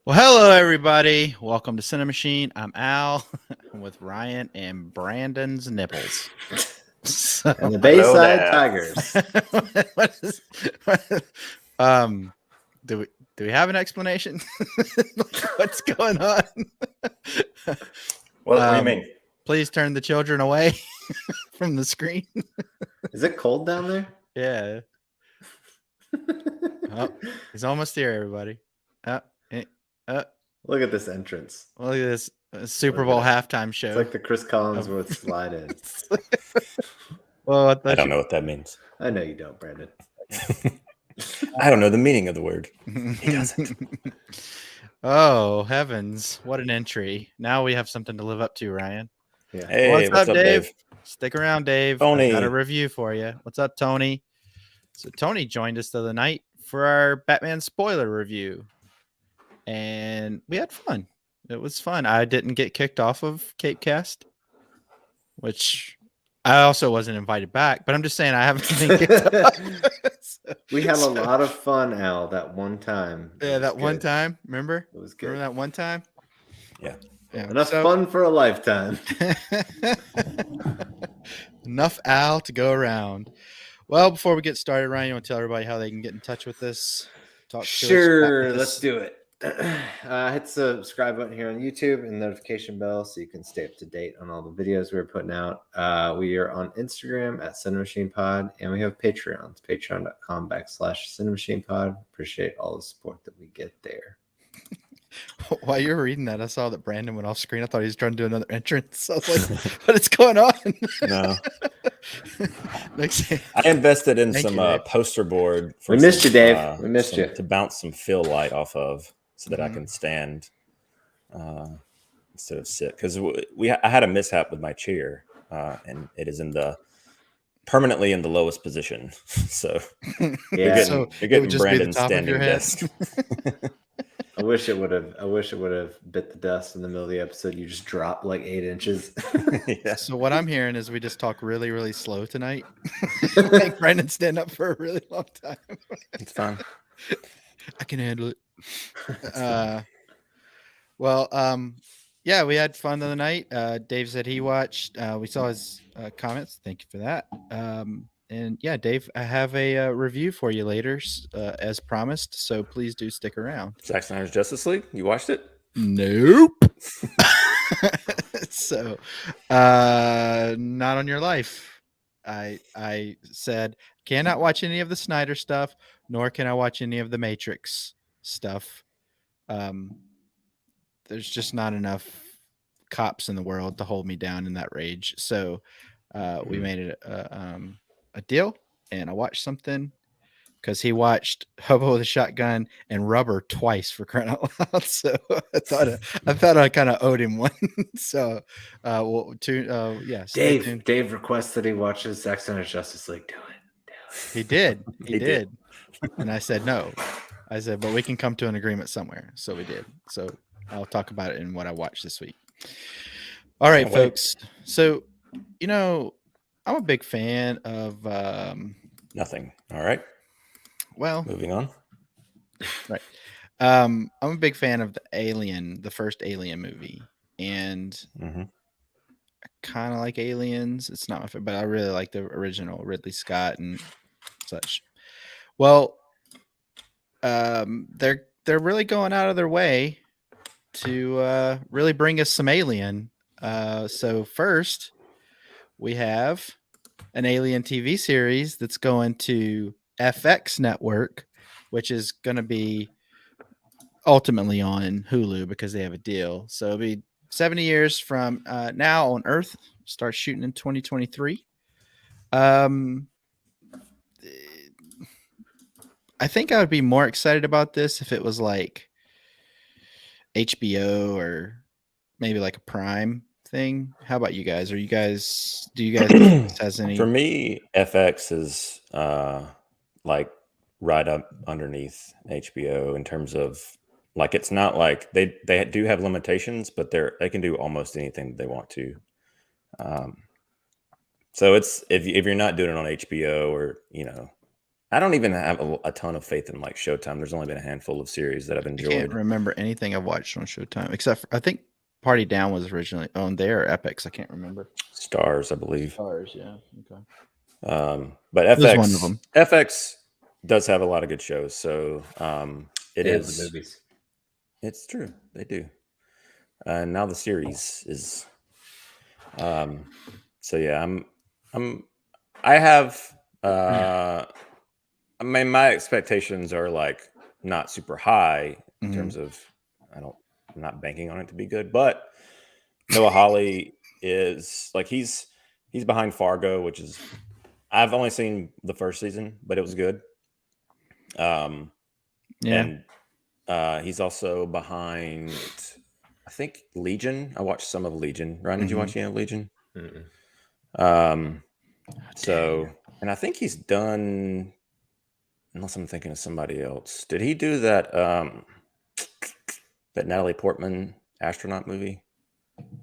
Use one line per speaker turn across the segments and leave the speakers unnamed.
Well, hello everybody. Welcome to CiNEMACHiNE. I'm Al. I'm with Ryan and Brandon's nipples. So,
And the
Hello
Bayside
there.
Tigers.
do we have an explanation? What's going on?
What do you mean?
Please turn the children away from the screen.
Is it cold down there?
Yeah. Oh, he's almost here, everybody.
Look at this entrance.
Look at this Super Bowl halftime show.
It's like the Chris Collinsworth slide in.
Well,
I don't know what that means.
I know you don't, Brandon.
I don't know the meaning of the word. He doesn't.
Oh, heavens. What an entry. Now we have something to live up to, Ryan.
Yeah.
Hey,
What's up, Dave? Stick around, Dave.
Tony.
I got a review for you. What's up, Tony? So Tony joined us the other night for our Batman spoiler review. And we had fun. It was fun. I didn't get kicked off of Cape Cast, which I also wasn't invited back, but I'm just saying I haven't been kicked off.
We had a lot of fun, Al, that one time.
Yeah, that one time. Remember?
It was good.
Remember that one time?
Yeah.
Enough fun for a lifetime.
Enough Al to go around. Well, before we get started, Ryan, you want to tell everybody how they can get in touch with us?
Sure, let's do it. Hit the subscribe button here on YouTube and notification bell so you can stay up to date on all the videos we're putting out. We are on Instagram at CiNEMACHiNEPod, and we have Patreon. It's patreon.com/CiNEMACHiNEPod. Appreciate all the support that we get there.
While you were reading that, I saw that Brandon went off screen. I thought he was trying to do another entrance. I was like, what is going on?
No.
I
invested in some poster board.
We missed you, Dave. We missed you.
To bounce some fill light off of so that I can stand instead of sit. Because I had a mishap with my chair, and it is permanently in the lowest position. So
yeah,
you're getting Brandon's standing desk.
I wish it would have bit the dust in the middle of the episode. You just dropped like 8 inches.
Yeah. So what I'm hearing is we just talk really, really slow tonight. Make Brandon stand up for a really long time.
It's fine.
I can handle it. Yeah, we had fun the other night. Dave said he watched. We saw his comments. Thank you for that. And yeah, Dave, I have a review for you later, as promised. So please do stick around.
Zack Snyder's Justice League. You watched it?
Nope. So, not on your life. I said cannot watch any of the Snyder stuff, nor can I watch any of the Matrix stuff. There's just not enough cops in the world to hold me down in that rage. So, we made it a deal, and I watched something because he watched Hobo with a Shotgun and Rubber twice, for crying out loud. So I thought I kind of owed him one. So,
Dave requests that he watches Zack Snyder's Justice League. Do it.
He did. He did. And I said no. I said, but we can come to an agreement somewhere. So we did. So I'll talk about it in what I watched this week. All right, folks. So, I'm a big fan of
nothing. All right.
Well,
moving on.
Right. I'm a big fan of the first Alien movie, and I kind of like Aliens. It's not my favorite, but I really like the original Ridley Scott and such. Well, they're really going out of their way to really bring us some Alien. So first, we have an Alien TV series that's going to FX network, which is going to be ultimately on Hulu because they have a deal. So it'll be 70 years from now on Earth. Start shooting in 2023. I think I would be more excited about this if it was like HBO or maybe like a Prime thing. How about you guys? Do you guys think this has any?
For me, FX is like right up underneath HBO in terms of like, it's not like they do have limitations, but they can do almost anything they want to. So it's if you're not doing it on HBO or I don't even have a ton of faith in like Showtime. There's only been a handful of series that I've
I can't
enjoyed.
remember anything I've watched on Showtime except for, I think Party Down was originally on there. Epics, I can't remember.
Stars, I believe.
Stars, yeah. Okay.
But
It was one of them.
FX does have a lot of good shows. So it
And
is.
the movies.
It's true. They do. And now the series is. So yeah, I have. I mean, my expectations are like not super high in terms of. I'm not banking on it to be good, but Noah Hawley is like he's behind Fargo, which is I've only seen the first season, but it was good.
Yeah.
And he's also behind, I think, Legion. I watched some of Legion. Ryan, did you watch any of Legion? So, and I think he's done, unless I'm thinking of somebody else. Did he do that that Natalie Portman astronaut movie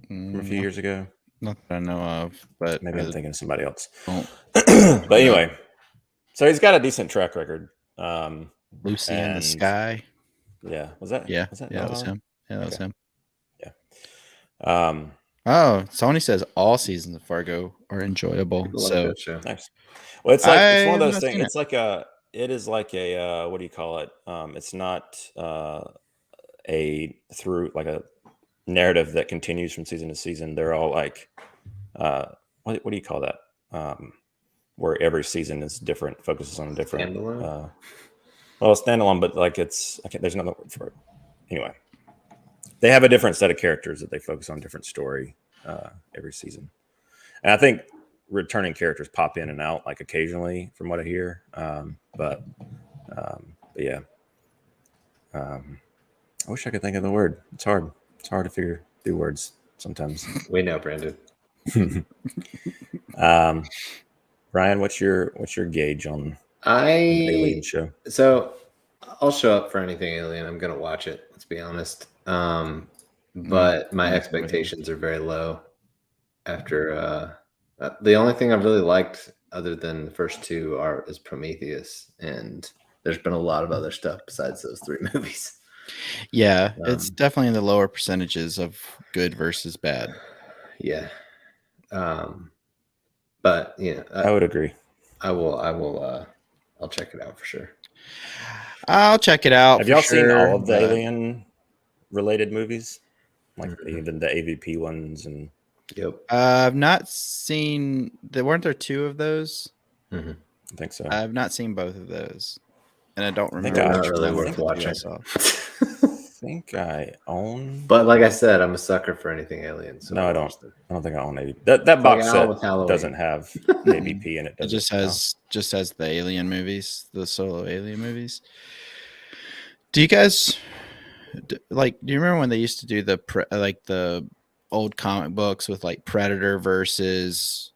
from a few years ago?
Not that I know of, but
Maybe I'm thinking of somebody else.
Oh,
But anyway, so he's got a decent track record.
Lucy in the Sky.
Yeah, was that?
Yeah,
was that
that was him. Yeah, that was him.
Yeah.
Oh, Sony says all seasons of Fargo are enjoyable.
People like
So
that show.
Nice. Well, it's like it's one of
I've
those
not
things.
seen
It's like a. It is like a. What do you call it? It's not a through like a narrative that continues from season to season. They're all like, what do you call that? Where every season is different, focuses on a different.
Standalone?
Well, standalone, but like there's another word for it. Anyway, they have a different set of characters that they focus on, different story every season, and I think returning characters pop in and out like occasionally, from what I hear. But yeah, I wish I could think of the word. It's hard. It's hard to do words sometimes.
We know, Brandon.
Ryan, what's your gauge on the Alien show?
So I'll show up for anything Alien. I'm gonna watch it. Let's be honest. But my expectations are very low. After the only thing I've really liked, other than the first two, is Prometheus, and there's been a lot of other stuff besides those three movies.
Yeah, it's definitely in the lower percentages of good versus bad.
Yeah. But
I would agree.
I will. I'll check it out for sure.
I'll check it out.
Have y'all seen all of the Alien related movies, like even the AVP ones? And
yep,
I've not seen. Weren't there two of those?
I think so.
I've not seen both of those, and I don't remember.
Not really worth watching.
I think I own.
But like I said, I'm a sucker for anything Alien. So
no, I don't. I don't think I own AVP. That box set doesn't have AVP in it.
It just has the Alien movies, the solo Alien movies. Do you guys do you remember when they used to do the old comic books with like Predator versus,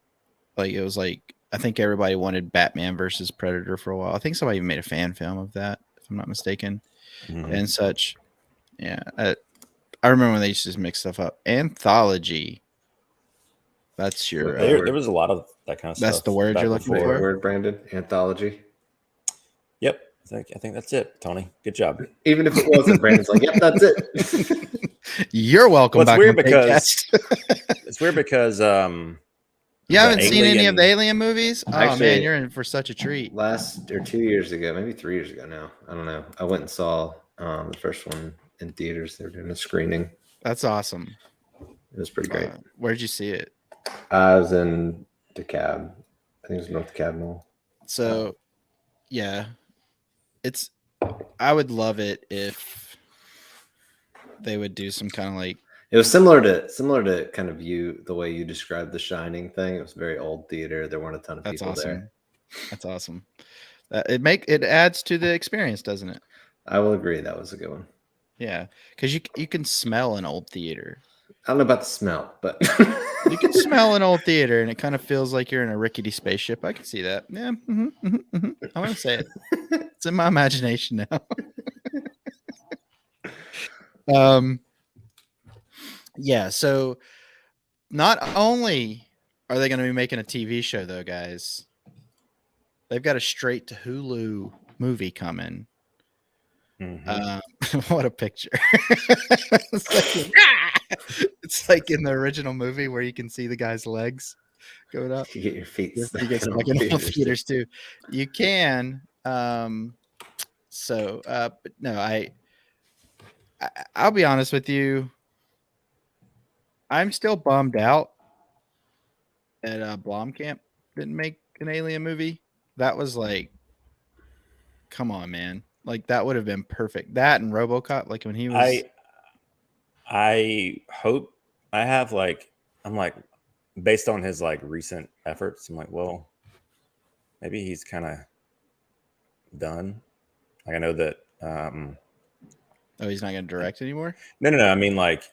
like, it was like, I think everybody wanted Batman versus Predator for a while. I think somebody even made a fan film of that, if I'm not mistaken, and such. Yeah, I remember when they used to just mix stuff up. Anthology. That's your.
There was a lot of that kind of stuff.
That's the word you're looking for.
Word, Brandon. Anthology.
Yep, I think that's it, Tony. Good job.
Even if it wasn't, Brandon's like, "Yep, that's it."
You're welcome.
Well,
back.
It's weird because
you haven't seen any of the Alien movies. Oh man, you're in for such a treat.
2 years ago, maybe 3 years ago now. I don't know. I went and saw the first one in theaters. They were doing a screening.
That's awesome.
It was pretty great.
Where'd you see it?
I was in DeKalb. I think it was North DeKalb Mall.
So, yeah, I would love it if they would do some kind of like.
It was similar to kind of the way you described the Shining thing. It was very old theater. There weren't a ton of people there.
That's awesome. It adds to the experience, doesn't it?
I will agree. That was a good one.
Yeah, because you can smell an old theater.
I don't know about the smell, but
you can smell an old theater, and it kind of feels like you're in a rickety spaceship. I can see that. Yeah, I'm gonna say it. It's in my imagination now. Yeah. So, not only are they going to be making a TV show, though, guys, they've got a straight to Hulu movie coming.
Mhm.
What a picture! It's like in the original movie where you can see the guy's legs going up.
You get your feet
You
stuck
get
in
stuck
all
in all
theaters.
theaters too. You can. So, but no, I'll be honest with you. I'm still bummed out that Blomkamp didn't make an Alien movie. That was like, come on, man! Like that would have been perfect. That and RoboCop, like when he was.
I hope I have like I'm like based on his like recent efforts. I'm like, well, maybe he's kind of done. Like I know that.
Oh, he's not going to direct anymore.
No. I mean, like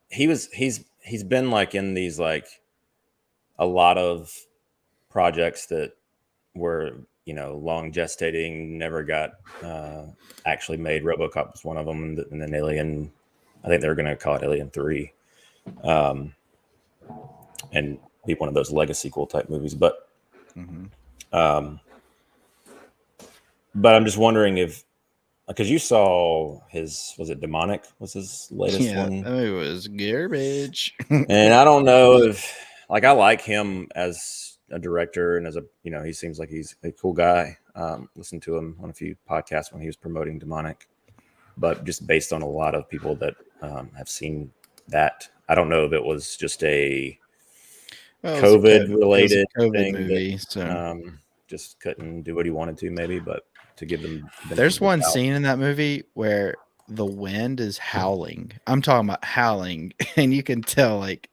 he's been like in these like a lot of projects that were long gestating, never got actually made. RoboCop was one of them, and then Alien. I think they were going to call it Alien 3, and be one of those legacy sequel type movies. But but I'm just wondering if because you saw was it Demonic was his latest one?
It was garbage.
And I don't know if like I like him as a director and as a he seems like he's a cool guy. Listened to him on a few podcasts when he was promoting Demonic, but just based on a lot of people that have seen that, I don't know if it was just a COVID related thing
movie,
that
so
just couldn't do what he wanted to, maybe. But to give them,
there's one scene in that movie where the wind is howling. I'm talking about howling, and you can tell, like,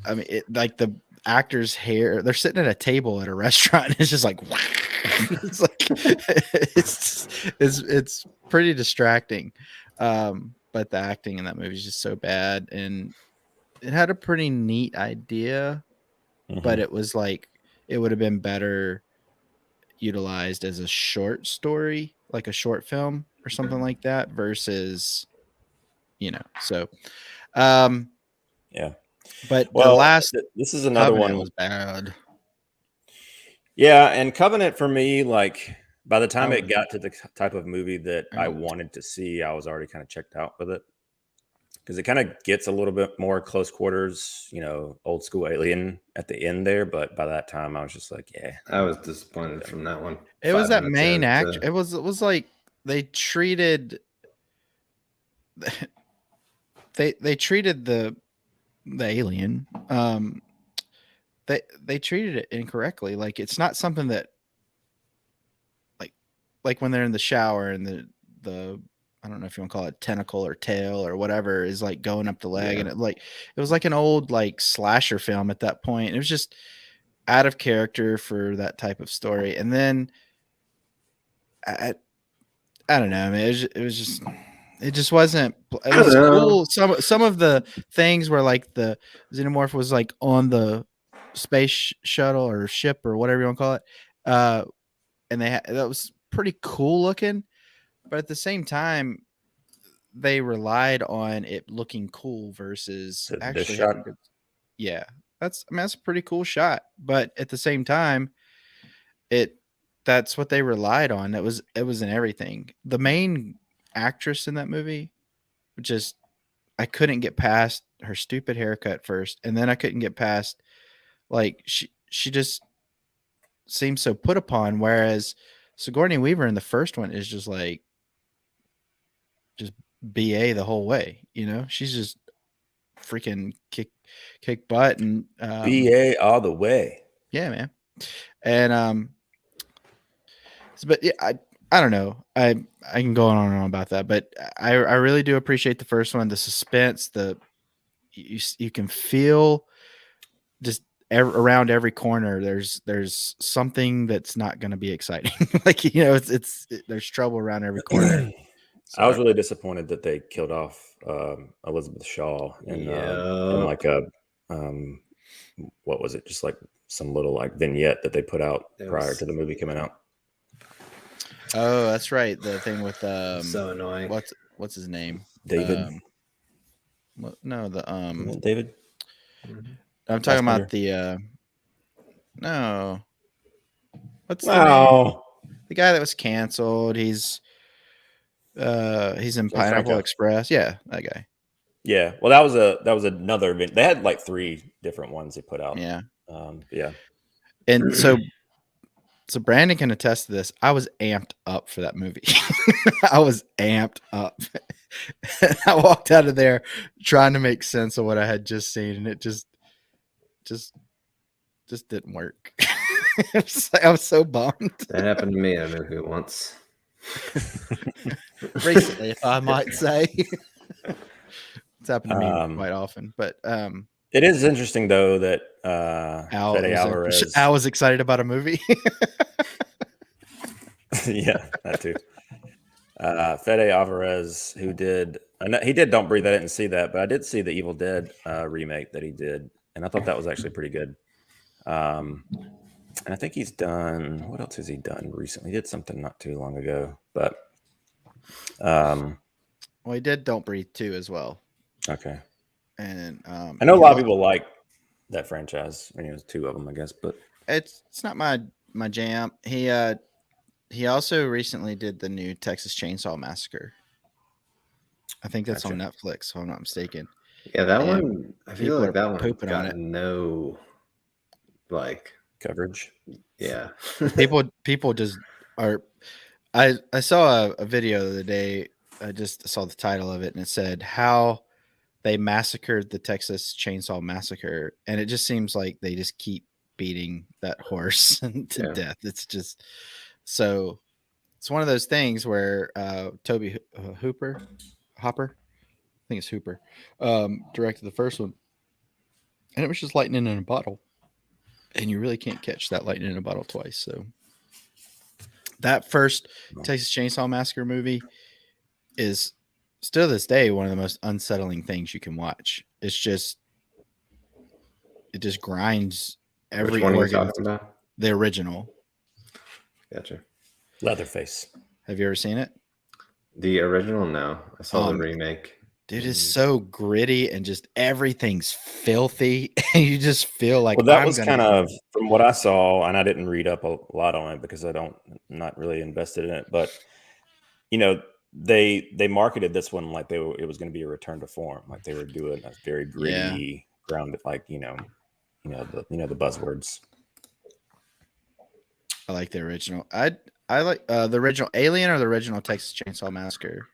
I mean, like the actor's hair. They're sitting at a table at a restaurant, and it's just like, it's like, it's pretty distracting. But the acting in that movie is just so bad, and it had a pretty neat idea, but it was like it would have been better utilized as a short story, like a short film or something like that, versus so
yeah.
But
well,
the last
this is another
Covenant
one
was bad.
Yeah, and Covenant for me, like by the time it got to the type of movie that I wanted to see, I was already kind of checked out with it. Because it kind of gets a little bit more close quarters, old school Alien at the end there. But by that time, I was just like, yeah.
I was disappointed from that one.
It was that main actor. It was like they treated they treated the alien. They treated it incorrectly. Like it's not something that like when they're in the shower and the I don't know if you want to call it tentacle or tail or whatever is like going up the leg, and it was like an old like slasher film at that point. It was just out of character for that type of story. And then I don't know. I mean, it just wasn't. It was cool. Some of the things were like the xenomorph was like on the space shuttle or ship or whatever you want to call it, and that was pretty cool looking. But at the same time, they relied on it looking cool versus actually having good. Yeah, that's a pretty cool shot. But at the same time, that's what they relied on. It was in everything. The main actress in that movie, just I couldn't get past her stupid haircut first, and then I couldn't get past like she just seems so put upon. Whereas Sigourney Weaver in the first one is just like just BA the whole way. She's just freaking kick butt and
BA all the way.
Yeah, man. And but yeah, I don't know. I can go on and on about that, but I really do appreciate the first one. The suspense, you can feel just around every corner. There's something that's not going to be exciting. Like there's trouble around every corner.
So, I was really disappointed that they killed off Elizabeth Shaw in like a what was it? Just like some little like vignette that they put out prior to the movie coming out.
Oh, that's right. The thing with
so annoying.
What's his name?
David.
David. I'm talking about the no. What's the name?
No.
The guy that was canceled. He's in
James
Pineapple
Franco.
Express. Yeah, that guy.
Yeah. Well, that was another event. They had like 3 different ones they put out.
Yeah.
Yeah.
And so Brandon can attest to this. I was amped up for that movie. I was amped up. I walked out of there trying to make sense of what I had just seen, and it just didn't work. I was so bummed.
That happened to me in a movie once.
Recently, if I might say. It's happened to me quite often. But
it is interesting though that Fede Alvarez.
Al was excited about a movie.
Yeah, that too. Fede Alvarez, who did he did Don't Breathe. I didn't see that, but I did see the Evil Dead remake that he did, and I thought that was actually pretty good. And I think he's done. What else has he done recently? He did something not too long ago, but
well, he did Don't Breathe too as well.
Okay.
And
I know a lot of people like that franchise. I mean, there's 2 of them, I guess, but
it's not my jam. He also recently did the new Texas Chainsaw Massacre. I think that's on Netflix, if I'm not mistaken.
Yeah, that one. I feel like that one
pooping on it.
No, like
coverage.
Yeah,
people just are. I saw a video the other day. I just saw the title of it, and it said how they massacred the Texas Chainsaw Massacre, and it just seems like they just keep beating that horse to death. It's just so. It's one of those things where Toby Hopper, I think it's Hooper, directed the first one, and it was just lightning in a bottle, and you really can't catch that lightning in a bottle twice. So that first Texas Chainsaw Massacre movie is still to this day one of the most unsettling things you can watch. It just grinds every organ.
Which one are you talking about?
The original.
Gotcha.
Leatherface.
Have you ever seen it?
The original? No, I saw the remake.
Dude, it's so gritty and just everything's filthy, and you just feel like.
Well, that was kind of from what I saw, and I didn't read up a lot on it because I'm not really invested in it. But you know, they marketed this one like it was going to be a return to form, like they were doing a very gritty, grounded, like you know the buzzwords.
I like the original. I like the original Alien or the original Texas Chainsaw Massacre.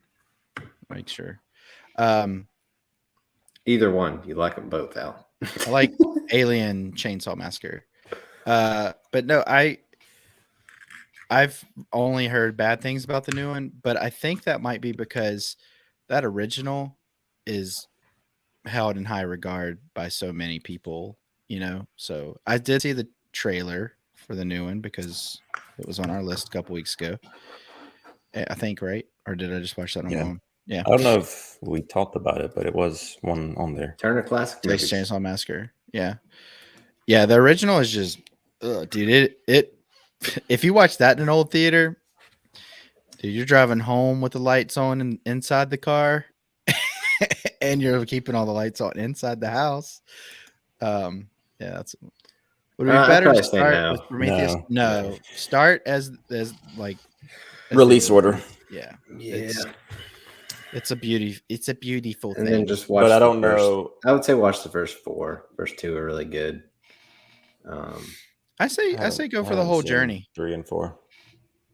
Make sure.
Either one. You like them both, Al.
I like Alien Chainsaw Massacre. But no, I've only heard bad things about the new one, but I think that might be because that original is held in high regard by so many people, So I did see the trailer for the new one because it was on our list a couple weeks ago. I think, right? Or did I just watch that on my own? Yeah.
I don't know if we talked about it, but it was one on there.
Turner Classic
Texas Chainsaw Massacre. Yeah. Yeah, the original is just dude, it if you watch that in an old theater, dude, you're driving home with the lights on inside the car and you're keeping all the lights on inside the house. Yeah, that's would it be better to start with Prometheus? No. Start as like
release order.
Yeah. It's a beautiful thing.
And then just watch.
But I don't know.
I would say watch the first 4. First 2 are really good.
I say go for the whole journey.
3 and 4.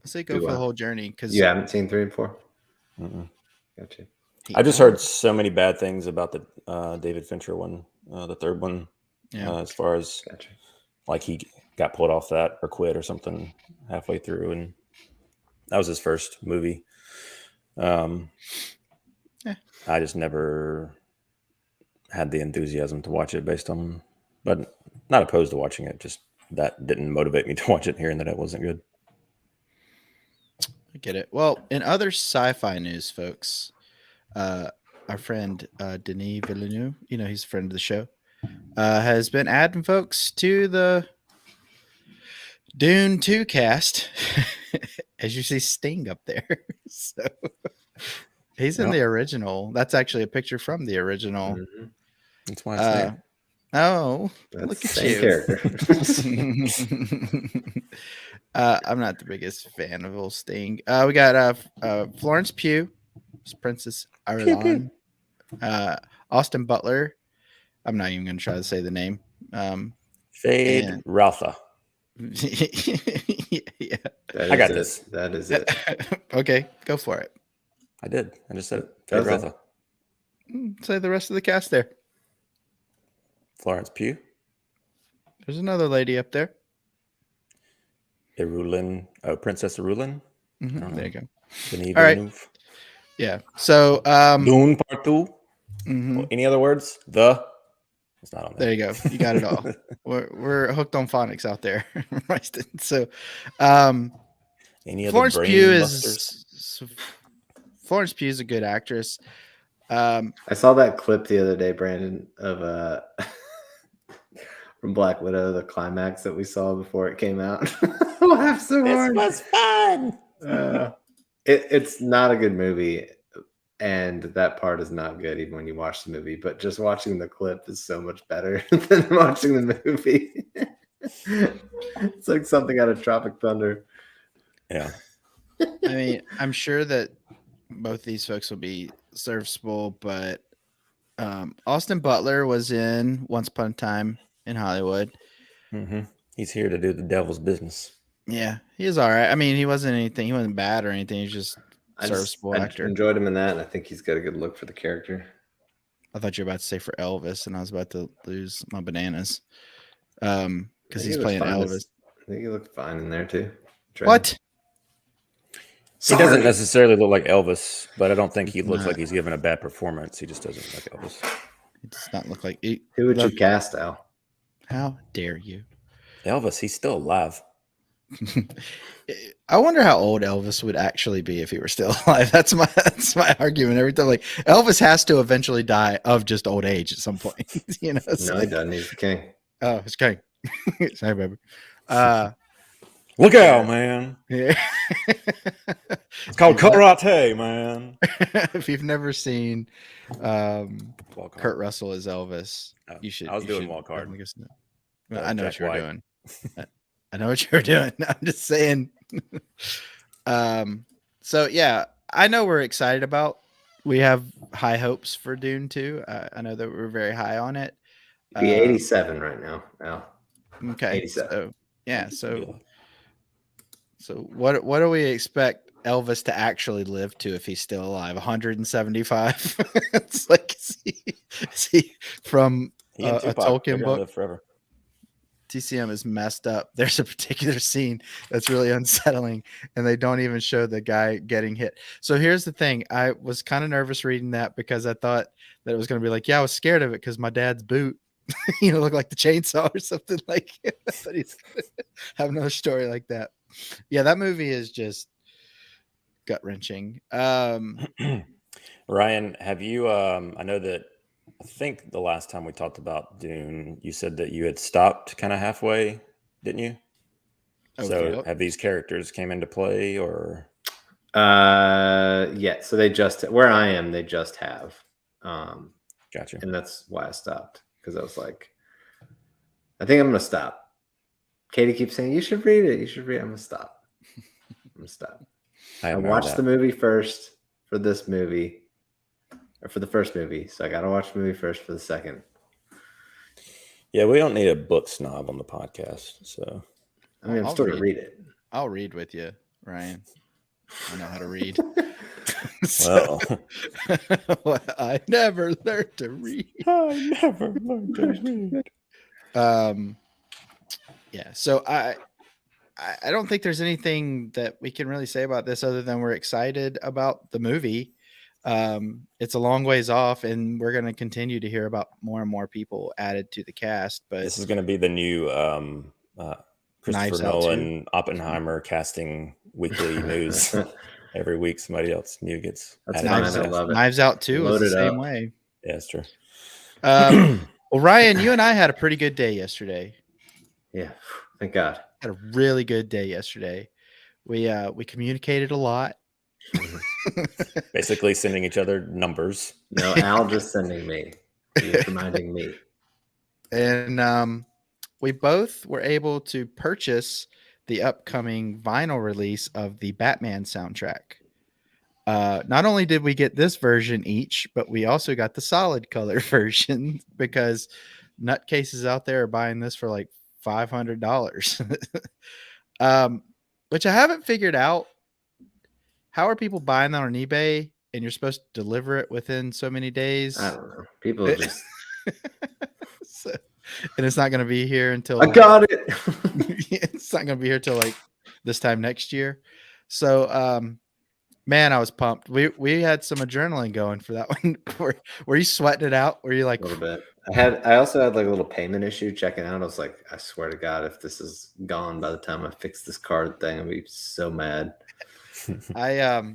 I say go for the whole journey because
you haven't seen 3 and 4. Gotcha.
I just heard so many bad things about the David Fincher one, the third one. As far as like he got pulled off that or quit or something halfway through, and that was his first movie. I just never had the enthusiasm to watch it but not opposed to watching it. Just that didn't motivate me to watch it, hearing that it wasn't good.
I get it. Well, in other sci-fi news, folks, our friend Denis Villeneuve, he's a friend of the show, has been adding folks to the Dune 2 cast. As you see Sting up there. So he's in the original. That's actually a picture from the original.
Mm-hmm.
That's why it's there.
Oh,
that's
look at
the same
you.
character.
I'm not the biggest fan of old Sting. We got Florence Pugh, Princess Ireland. Austin Butler. I'm not even going to try to say the name.
Fade
And
Rotha.
yeah.
I got this.
That is it.
Okay, go for it.
I did. I just said it. Fade
Does it?
Rotha.
Say the rest of the cast there.
Florence Pugh.
There's another lady up there.
Irulin. Oh, Princess Irulin.
There you go.
Denis
All right.
Villeneuve.
Yeah. So
Dune Part 2.
mhm.
Any other words? It's not on there.
There you go. You got it all. we're hooked on phonics out there. So
Any other
Florence
brain
Pugh
busters?
Florence Pugh is a good actress.
I saw that clip the other day, Brandon, of from Black Widow, the climax that we saw before it came out. I laughed so hard.
This was fun.
It's not a good movie, and that part is not good even when you watch the movie. But just watching the clip is so much better than watching the movie. It's like something out of Tropic Thunder.
Yeah.
I mean, I'm sure that both these folks will be serviceable, but Austin Butler was in Once Upon a Time in Hollywood.
Mm-hmm. He's here to do the devil's business.
Yeah, he was all right. I mean, he wasn't bad or anything. He's just serviceable actor.
I enjoyed him in that, and I think he's got a good look for the character.
I thought you were about to say for Elvis, and I was about to lose my bananas. Because he's playing Elvis.
I think he looked fine in there too.
What?
He doesn't necessarily look like Elvis, but I don't think he looks like he's giving a bad performance. He just doesn't look like Elvis.
He does not look like.
Who would you cast, Al?
How dare you?
Elvis, he's still alive.
I wonder how old Elvis would actually be if he were still alive. That's my argument every time. Like Elvis has to eventually die of just old age at some point. You know,
No, he doesn't. He's the king.
Oh, it's king. Sorry, baby.
Look out, man!
Yeah.
It's called karate, man.
If you've never seen Kurt Russell as Elvis, you should.
I was doing walk hard.
I know
Jack
what you're
White.
doing. I know what you're doing. I'm just saying. So yeah, I know we're excited about. We have high hopes for Dune 2. I know that we're very high on it.
Be 87 right now, Al.
Okay.
87.
So yeah. So what do we expect Elvis to actually live to if he's still alive? 175. It's like is he from a Tolkien book?
Live forever.
TCM is messed up. There's a particular scene that's really unsettling, and they don't even show the guy getting hit. So here's the thing. I was kind of nervous reading that because I thought that it was going to be like, yeah, I was scared of it because my dad's boot, looked like the chainsaw or something like it. But he's have another story like that. Yeah, that movie is just gut-wrenching.
Ryan, have you I know that I think the last time we talked about Dune, you said that you had stopped kind of halfway, didn't you?
Okay.
So have these characters came into play or?
Yeah. So they just where I am, they just have.
Gotcha.
And that's why I stopped because I was like, I think I'm gonna stop. Katie keeps saying you should read it. You should read it. I'm gonna stop. I watched the movie first for this movie. Or for the first movie, so I gotta watch the movie first for the second.
Yeah, we don't need a book snob on the podcast, so
I mean, I'm still gonna read it.
I'll read with you, Ryan. I know how to read.
Well,
I never learned to read. Yeah, so I don't think there's anything that we can really say about this other than we're excited about the movie. It's a long ways off, and we're going to continue to hear about more and more people added to the cast. But
this is going to be the new Christopher Nolan Oppenheimer casting weekly news. Every week, somebody else new gets.
That's fine. I love it.
Knives Out too is the same way.
Yeah, that's true.
Well, Ryan, you and I had a pretty good day yesterday.
Yeah, thank God.
Had a really good day yesterday. We communicated a lot.
Basically sending each other numbers.
No, Al just sending me. He's reminding me.
And we both were able to purchase the upcoming vinyl release of the Batman soundtrack. Not only did we get this version each, but we also got the solid color version because nutcases out there are buying this for like $500. Which I haven't figured out. How are people buying that on eBay and you're supposed to deliver it within so many days?
I don't know. People just.
So, and it's not going to be here until
I got it.
it's not going to be here till like this time next year. So, man, I was pumped. We had some adrenaline going for that one. Were you sweating it out? Were you like
a little bit? I also had like a little payment issue checking out. I was like, I swear to God, if this is gone by the time I fix this card thing, I'll be so mad.
I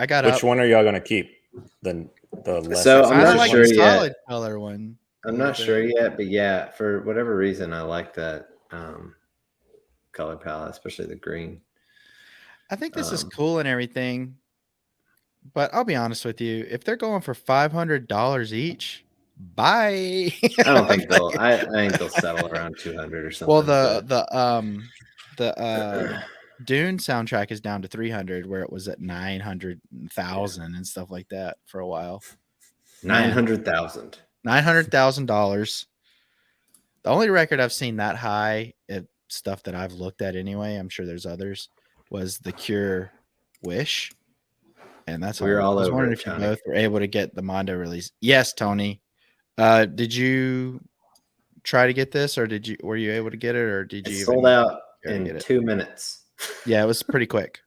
got
Which
up.
one are y'all gonna keep? The less
So I'm
I
not
like
sure
the
yet.
solid color one.
I'm not sure yet, but yeah, for whatever reason, I like that color palette, especially the green.
I think this is cool and everything, but I'll be honest with you. If they're going for $500 each, bye.
I don't think they'll. I think they'll settle around 200 or something.
Well, the Dune soundtrack is down to 300, where it was at 900,000 and stuff like that for a while.
900,000.
$900,000. The only record I've seen that high, stuff that I've looked at anyway, I'm sure there's others, was The Cure Wish. And that's
We're all
I was
over
wondering
it,
if you
Tony.
both were able to get the Mondo release. Yes, Tony. Did you try to get this, or were you able to get it, or did you
It
even
sold out
try to get
in
it?
2 minutes.
Yeah, it was pretty quick.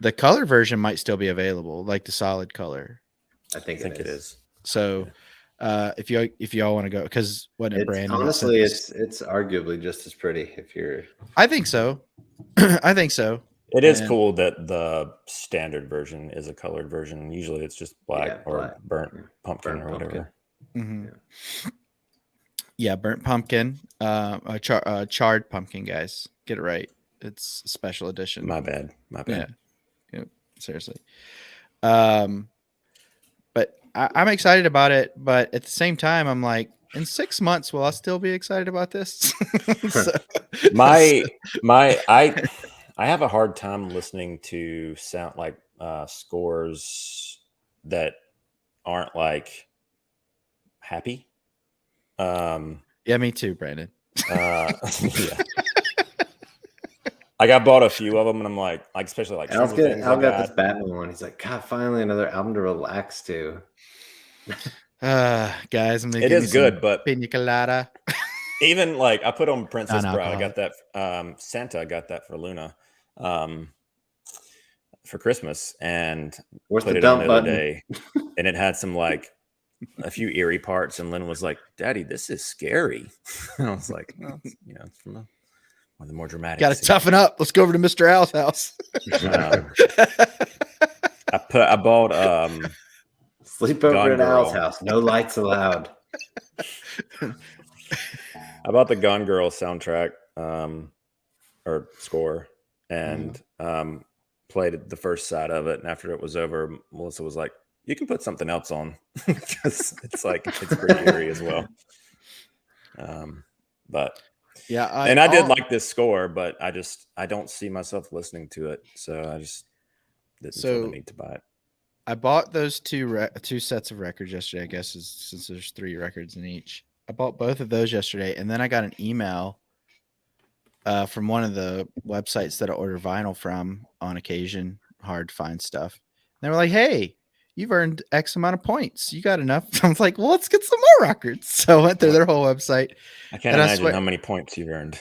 The color version might still be available, like the solid color.
I think it is.
So, if y'all want to go, because what it Brandon
honestly, it's arguably just as pretty if you're.
I think so. I think so.
It is cool that the standard version is a colored version. Usually, it's just black or burnt pumpkin or whatever.
Mm-hmm. Yeah, burnt pumpkin, charred pumpkin, guys. Get it right. It's a special edition.
My bad.
Yeah, seriously. But I'm excited about it. But at the same time, I'm like, in 6 months, will I still be excited about this?
I have a hard time listening to sound like scores that aren't like happy.
Yeah, me too, Brandon.
Yeah. Like I bought a few of them, and I'm like especially like
Al got this Batman one. He's like, God, finally another album to relax to.
Guys, I'm
it is good, but
pina colada.
Even like I put on Princess Bride. I got that. Santa got that for Luna, for Christmas, and put it on the other day, and it had some like a few eerie parts, and Lynn was like, "Daddy, this is scary." And I was like, "Well, it's from one of the more dramatic."
Got to toughen up. Let's go over to Mr. Al's house.
I bought
sleep over at Al's house. No lights allowed.
I bought the Gone Girl soundtrack or score and played the first side of it. And after it was over, Melissa was like, "You can put something else on," because it's pretty eerie as well. But yeah, I did like this score, but I don't see myself listening to it, so I just didn't feel the need to buy it.
I bought those two sets of records yesterday. I guess since there's 3 records in each. I bought both of those yesterday, and then I got an email from one of the websites that I order vinyl from on occasion. Hard to find stuff. And they were like, "Hey, you've earned X amount of points. You got enough." I was like, "Well, let's get some more records." So I went through their whole website.
I can't imagine how many points you've earned.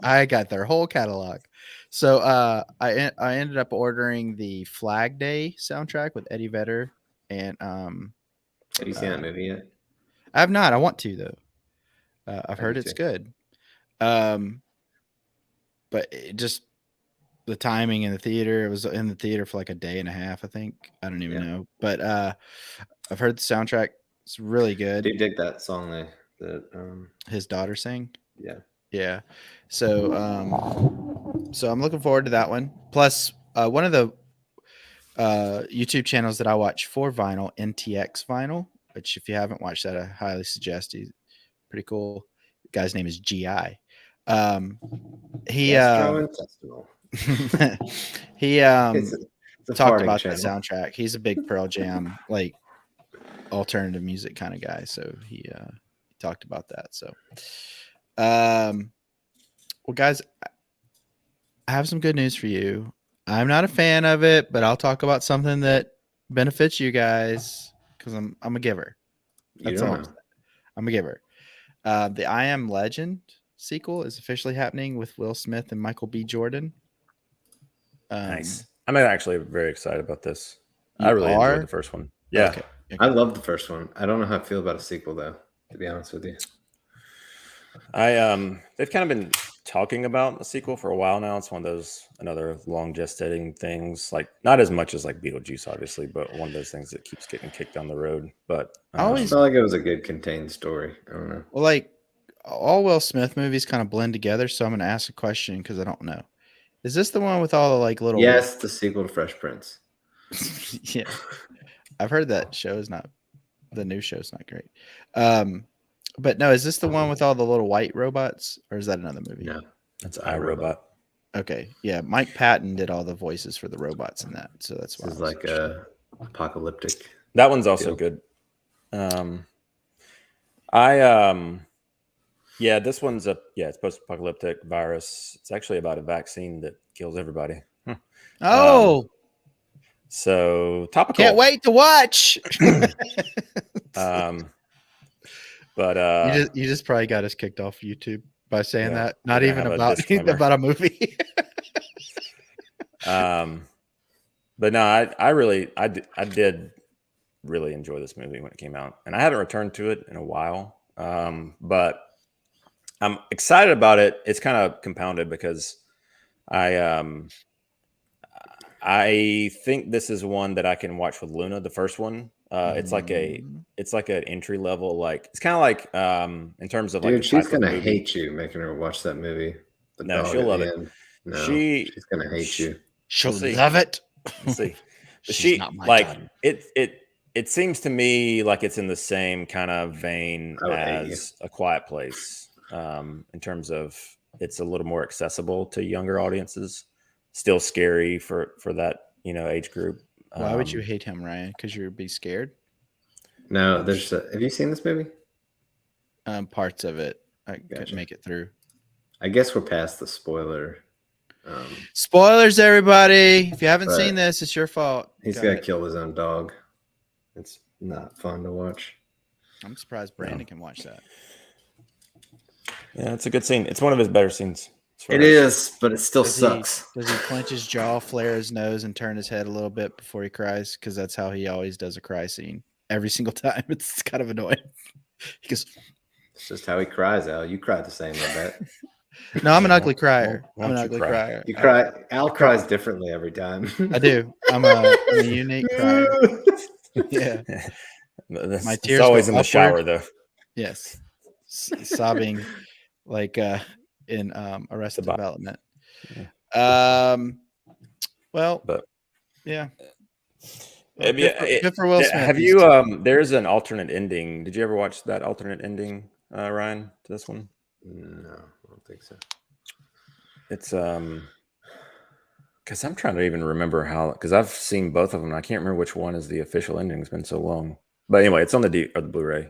I got their whole catalog. So I ended up ordering the Flag Day soundtrack with Eddie Vedder and
Have you seen that movie yet?
I have not. I want to though. I've heard it's good. But it just the timing in the theater. It was in the theater for like a day and a half, I think. I don't even know. But I've heard the soundtrack. It's really good.
Do you dig that song that
his daughter sang?
Yeah.
So I'm looking forward to that one. Plus, one of the YouTube channels that I watch for vinyl, NTX Vinyl, which if you haven't watched that, I highly suggest. He's pretty cool. The guy's name is GI. He
Gastrointestinal.
he
It's a
talked
farting
about
channel.
the soundtrack. He's a big Pearl Jam like alternative music kind of guy, so he talked about that. So, well, guys, I have some good news for you. I'm not a fan of it, but I'll talk about something that benefits you guys because I'm a giver. That's all. I'm a giver. The I Am Legend sequel is officially happening with Will Smith and Michael B. Jordan.
Nice. I'm actually very excited about this. I
You
really
are?
enjoyed the first one. Yeah.
Okay.
I love the first one. I don't know how I feel about a sequel though, to be honest with you.
They've kind of been talking about a sequel for a while now. It's one of those another long gestating things, like not as much as like Beetlejuice, obviously, but one of those things that keeps getting kicked down the road. But
I always
felt like it was a good contained story. I don't know.
Well, like all Will Smith movies kind of blend together, so I'm going to ask a question because I don't know. Is this the one with all the like little?
Yes, the sequel to Fresh Prince.
Yeah, I've heard that show is not the new show's not great. But no, is this the one with all the little white robots, or is that another movie?
No,
that's iRobot.
Okay, yeah, Mike Patton did all the voices for the robots in that, so that's why.
This is like a apocalyptic.
That one's also good. Yeah, this one's it's post-apocalyptic virus. It's actually about a vaccine that kills everybody.
Oh,
so topical.
Can't wait to watch.
But
you just probably got us kicked off YouTube by saying that.
we're
Not
gonna
even
have a
about
disclaimer.
about a movie.
But no, I did really enjoy this movie when it came out, and I haven't returned to it in a while. But I'm excited about it. It's kind of compounded because I think this is one that I can watch with Luna. The first one, it's like an entry level, like it's kind of like in terms of like.
Dude, she's gonna hate you making her watch that movie.
No, she'll love it.
No, she's gonna hate you.
She'll love it.
We'll see.
She's not my
like
daughter.
it seems to me like it's in the same kind of vein as A Quiet Place, in terms of it's a little more accessible to younger audiences. Still scary for that age group.
Why would you hate him, Ryan? Because you'd be scared?
No, there's. Have you seen this movie?
Parts of it. I couldn't make it through.
I guess we're past the spoiler.
Spoilers, everybody! If you haven't seen this, it's your fault.
He's got to kill his own dog. It's not fun to watch.
I'm surprised Brandon can watch that.
Yeah, it's a good scene. It's one of his better scenes.
It is, but it still sucks.
Does he clench his jaw, flare his nose, and turn his head a little bit before he cries? Because that's how he always does a cry scene. Every single time. It's kind of annoying. He goes,
it's just how he cries, Al. You cry the same, I bet.
No, I'm an ugly crier.
I'm an ugly crier.
You cry. Al cries differently every time.
I do. I'm a unique crier. Yeah.
My tears always in the shower, though.
Yes. Sobbing like in Arrested Development.
Yeah.
Well,
but
yeah.
Good
for Will Smith.
Have you there's an alternate ending. Did you ever watch that alternate ending, Ryan, to this one?
No, I don't think so.
It's because I'm trying to even remember how, because I've seen both of them. I can't remember which one is the official ending. It's been so long. But anyway, it's on the Blu-ray.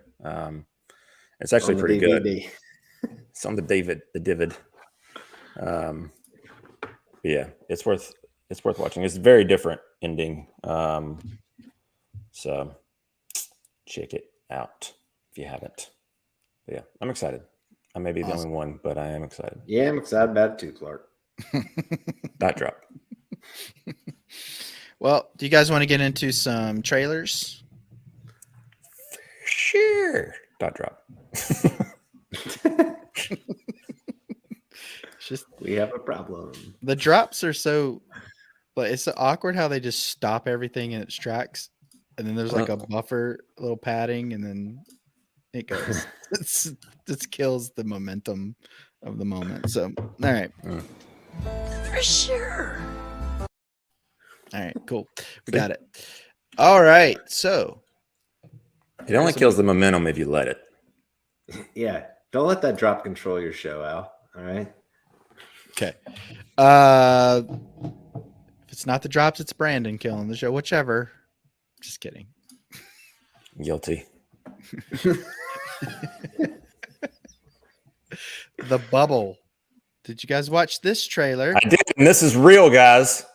It's actually pretty
DVD.
good. It's on the Divid. Yeah, it's worth watching. It's a very different ending. So check it out if you haven't. But yeah, I'm excited. I may be the only one, but I am excited.
Yeah, I'm excited about it too, Clark.
Dot drop.
Well, do you guys want to get into some trailers?
Sure. Dot drop.
Just
we have a problem.
The drops are so, like, it's so awkward how they just stop everything in its tracks, and then there's like a buffer, a little padding, and then it goes. It kills the momentum of the moment. So, all right.
For sure.
All right, cool. We got it. All right, so
it only kills the momentum if you let it.
Yeah, don't let that drop control your show, Al. All right.
Okay. If it's not the drops, it's Brandon killing the show. Whichever. Just kidding.
Guilty.
The Bubble. Did you guys watch this trailer?
I did, and this is real, guys.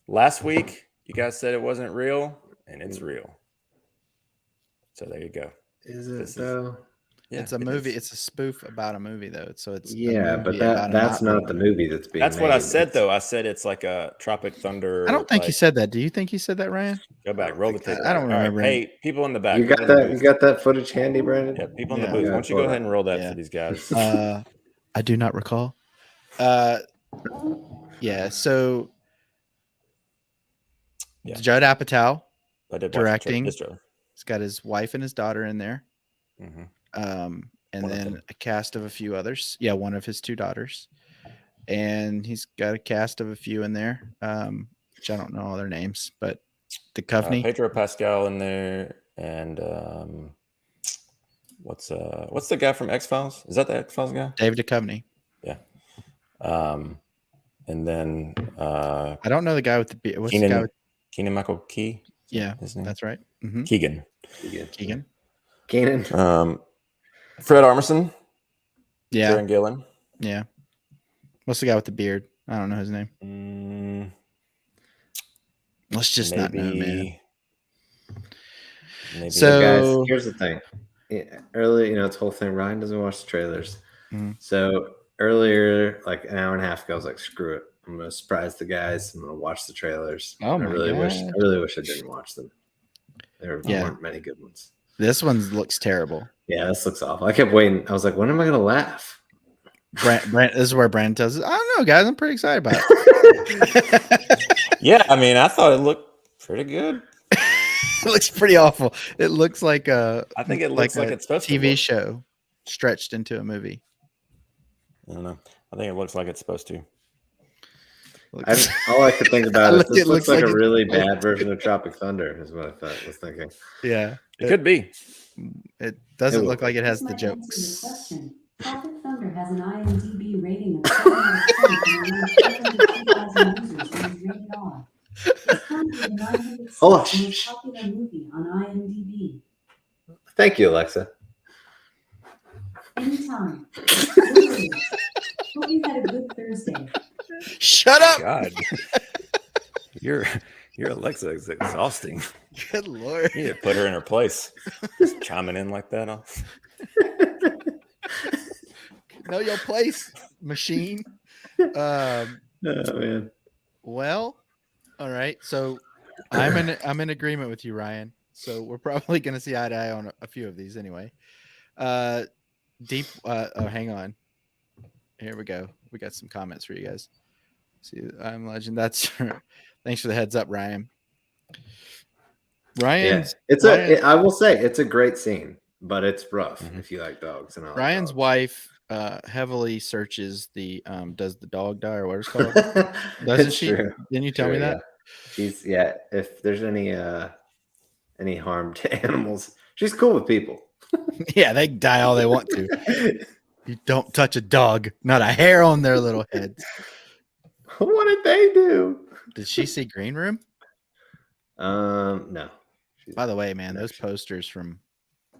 Last week, you guys said it wasn't real, and it's real. So there you go.
Is it
This
though?
Yeah,
It's a
it
movie.
is.
It's a spoof about a movie, though. So it's a
Yeah, but
movie about a
that's not
movie.
the movie that's being
That's what I
made.
said,
It's-
though. I said it's like a Tropic Thunder.
I don't think he
like-
said that. Do you think he said that, Ryan?
Go back, roll the tape.
I don't
back. All right,
remember.
hey, people in the back.
You got
people in the
that? You
booth.
got that footage handy, Brandon?
Yeah, people in
Yeah.
the booth.
Yeah,
Why don't you go
hold
ahead and roll that
Yeah.
for these guys?
I do not recall. Yeah. So
Yeah.
Judd Apatow.
I did watch
directing.
this trailer.
He's got his wife and his daughter in there.
Mhm.
And
One of
then
them.
a cast of a few others. Yeah, one of his two daughters. And he's got a cast of a few in there, which I don't know all their names, but Duchovny.
Pedro Pascal in there, and what's the guy from X-Files? Is that the X-Files guy?
David Duchovny.
Yeah. And then
I don't know the guy with the beard. What's the guy with?
Keenan Michael Key.
Yeah,
His name?
that's right. Mhm.
Keegan.
Keegan.
Kanan.
Fred Armisen.
Yeah,
Karen Gillan.
yeah. What's the guy with the beard? I don't know his name. Let's just not know, man.
Maybe.
So-
Guys, here's the thing. Earlier, it's the whole thing. Ryan doesn't watch the trailers.
Mhm.
So earlier, like an hour and a half ago, I was like, screw it. I'm gonna surprise the guys. I'm gonna watch the trailers.
Oh my
I really wish
gosh.
I didn't watch them. There
Yeah.
weren't many good ones.
This one looks terrible.
Yeah, this looks awful. I kept waiting. I was like, when am I gonna laugh?
Brent, this is where Brent tells us, I don't know, guys. I'm pretty excited about it.
Yeah, I mean, I thought it looked pretty good.
It looks pretty awful. It looks like a
I think it looks like
a
it's supposed to
TV
look.
show stretched into a movie.
I don't know. I think it looks like it's supposed to.
All I could think about is
Look,
this
it
looks
looks
like
like
a
it's
really
supposed
bad version of Tropic Thunder, is what I was thinking.
Yeah,
It could be.
it doesn't
It
look
will.
like it has
This
the
might answer your
jokes.
question. Tropic Thunder has an IMDb rating of 7 out of 10 and around 502,000 users and is rated R. It's currently the 906th
Oh,
most popular movie on IMDb.
Thank you, Alexa.
Anytime. Literally. Hope you had a good Thursday.
Shut up!
God, your Alexa is exhausting.
Good lord!
You need to put her in her place. Just chiming in like that.
Know your place, machine.
Oh man.
Well, all right. So I'm in agreement with you, Ryan. So we're probably going to see eye to eye on a few of these anyway. Oh, hang on. Here we go. We got some comments for you guys. See, I'm Legend. That's thanks for the heads up, Ryan. Ryan's
I will say it's a great scene, but it's rough if you like dogs. And I like
Ryan's
dogs.
wife heavily searches the does the dog die or what it's called? Doesn't
It's
she?
true.
Didn't you tell me
True,
that?
yeah. If there's any harm to animals, she's cool with people.
Yeah, they can die all they want to. You don't touch a dog, not a hair on their little heads.
What did they do?
Did she see Green Room?
No.
By the way, man, those posters from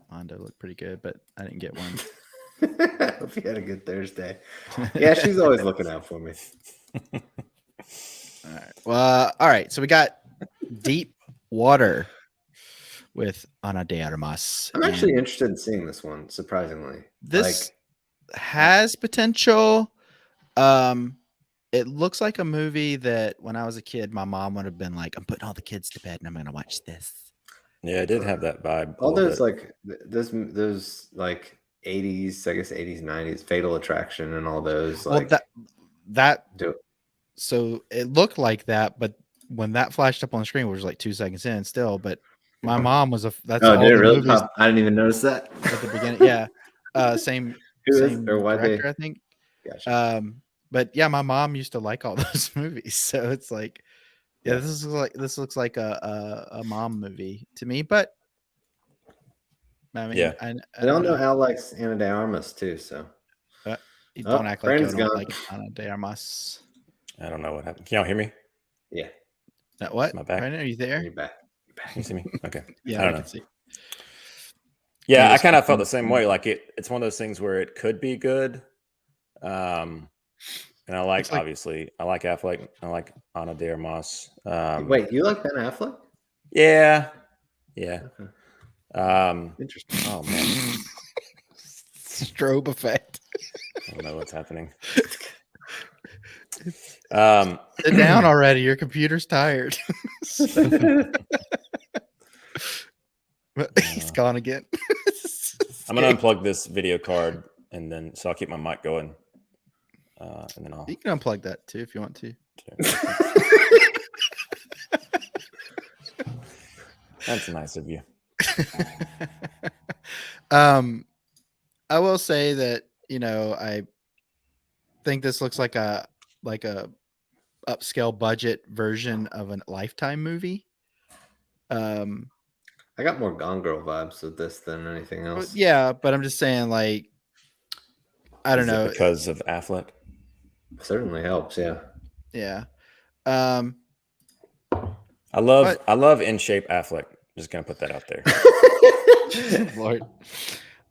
Mondo look pretty good, but I didn't get one.
I hope you had a good Thursday. Yeah, she's always looking out for me.
All right. Well, all right. So we got Deep Water with Ana de Armas.
I'm actually interested in seeing this one, surprisingly.
This has potential. It looks like a movie that when I was a kid, my mom would have been like, I'm putting all the kids to bed and I'm going to watch this.
Yeah, it did have that vibe.
all those those like 80s, I guess 80s, 90s, Fatal Attraction and all those. Like,
Well, that
do
so it looked like that, but when that flashed up on the screen, which was like 2 seconds in still, but my mom was that's all
did it
the
really
movies
pop? I didn't even notice that.
at the beginning. Yeah. Same
Who is
same
or why they?
director, I think.
Gotcha.
But yeah, my mom used to like all those movies, so it's like, yeah, this looks like a mom movie to me. But I mean,
Yeah.
I don't know. Al likes Ana de Armas too, so
You
Oh,
don't act like you
Brandon's
don't
gone.
like Ana de Armas.
I don't know what happened. Can y'all hear me?
Yeah,
That what?
Am I back?
Brandon, are you there?
you're back.
Can you see me? Okay.
Yeah,
I
I
don't
can
know.
see.
Yeah,
He
I
was
kind of felt the
confused.
same way. Like it's one of those things where it could be good. And I like,
like-
obviously, I like Affleck. I like Ana de Armas.
Wait, you like Ben Affleck?
Yeah.
Okay. Interesting.
Oh man,
Strobe effect.
I don't know what's happening.
Sit down already. Your computer's tired. He's gone again.
I'm gonna unplug this video card and then so I'll keep my mic going. And then I'll
You can unplug that too if you want to.
That's nice of you.
I will say that, I think this looks like a upscale budget version of a Lifetime movie.
I got more Gone Girl vibes with this than anything else.
Yeah, but I'm just saying, like, I don't
Is it
know.
because of Affleck.
Certainly helps. Yeah.
Yeah.
I love in shape Affleck. Just gonna put that out there.
Lord.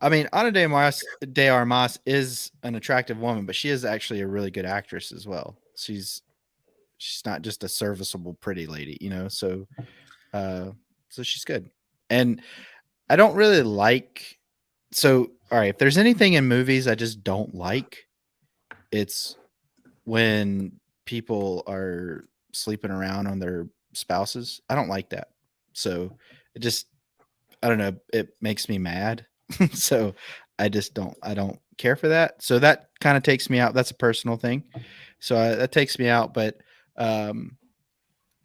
I mean, Ana de Armas is an attractive woman, but she is actually a really good actress as well. She's not just a serviceable pretty lady, so she's good. And I don't really like, all right, if there's anything in movies I just don't like, it's when people are sleeping around on their spouses. I don't like that. So I don't know, it makes me mad. So I don't care for that. So that kind of takes me out. That's a personal thing. So that takes me out, but I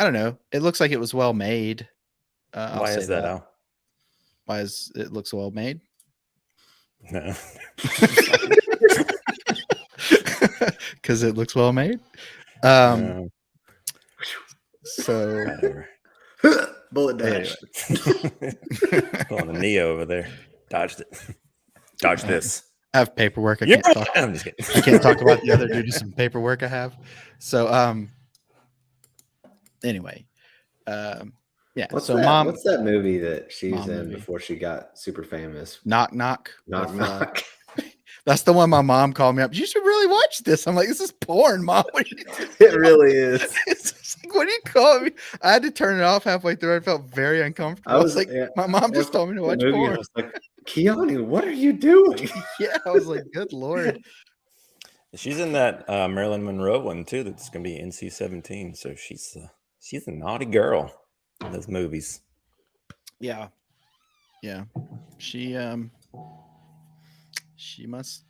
don't know. It looks like it was well made.
Why is that, Al?
Why is it looks well made?
No.
Because it looks well made.
No.
So
Whatever.
Bullet dash.
Pulling a Neo over there. Dodged it. Dodge this.
I have paperwork.
I'm just kidding.
I can't talk about the other due to some paperwork I have. So anyway. Yeah.
What's
so
that? What's that movie that she's
Mom
in
movie.
before she got super famous?
Knock knock.
Knock
with,
knock.
That's the one my mom called me up. You should really watch this. I'm like, this is porn, Mom. What are you doing?
It really is.
It's just like, what are you calling me? I had to turn it off halfway through. I felt very uncomfortable. I was like, my mom just told me to watch porn.
I was like, Keanu, what are you doing?
Yeah, I was like, good Lord.
She's in that Marilyn Monroe one too. That's gonna be NC-17. So she's a naughty girl in those movies.
Yeah. She must,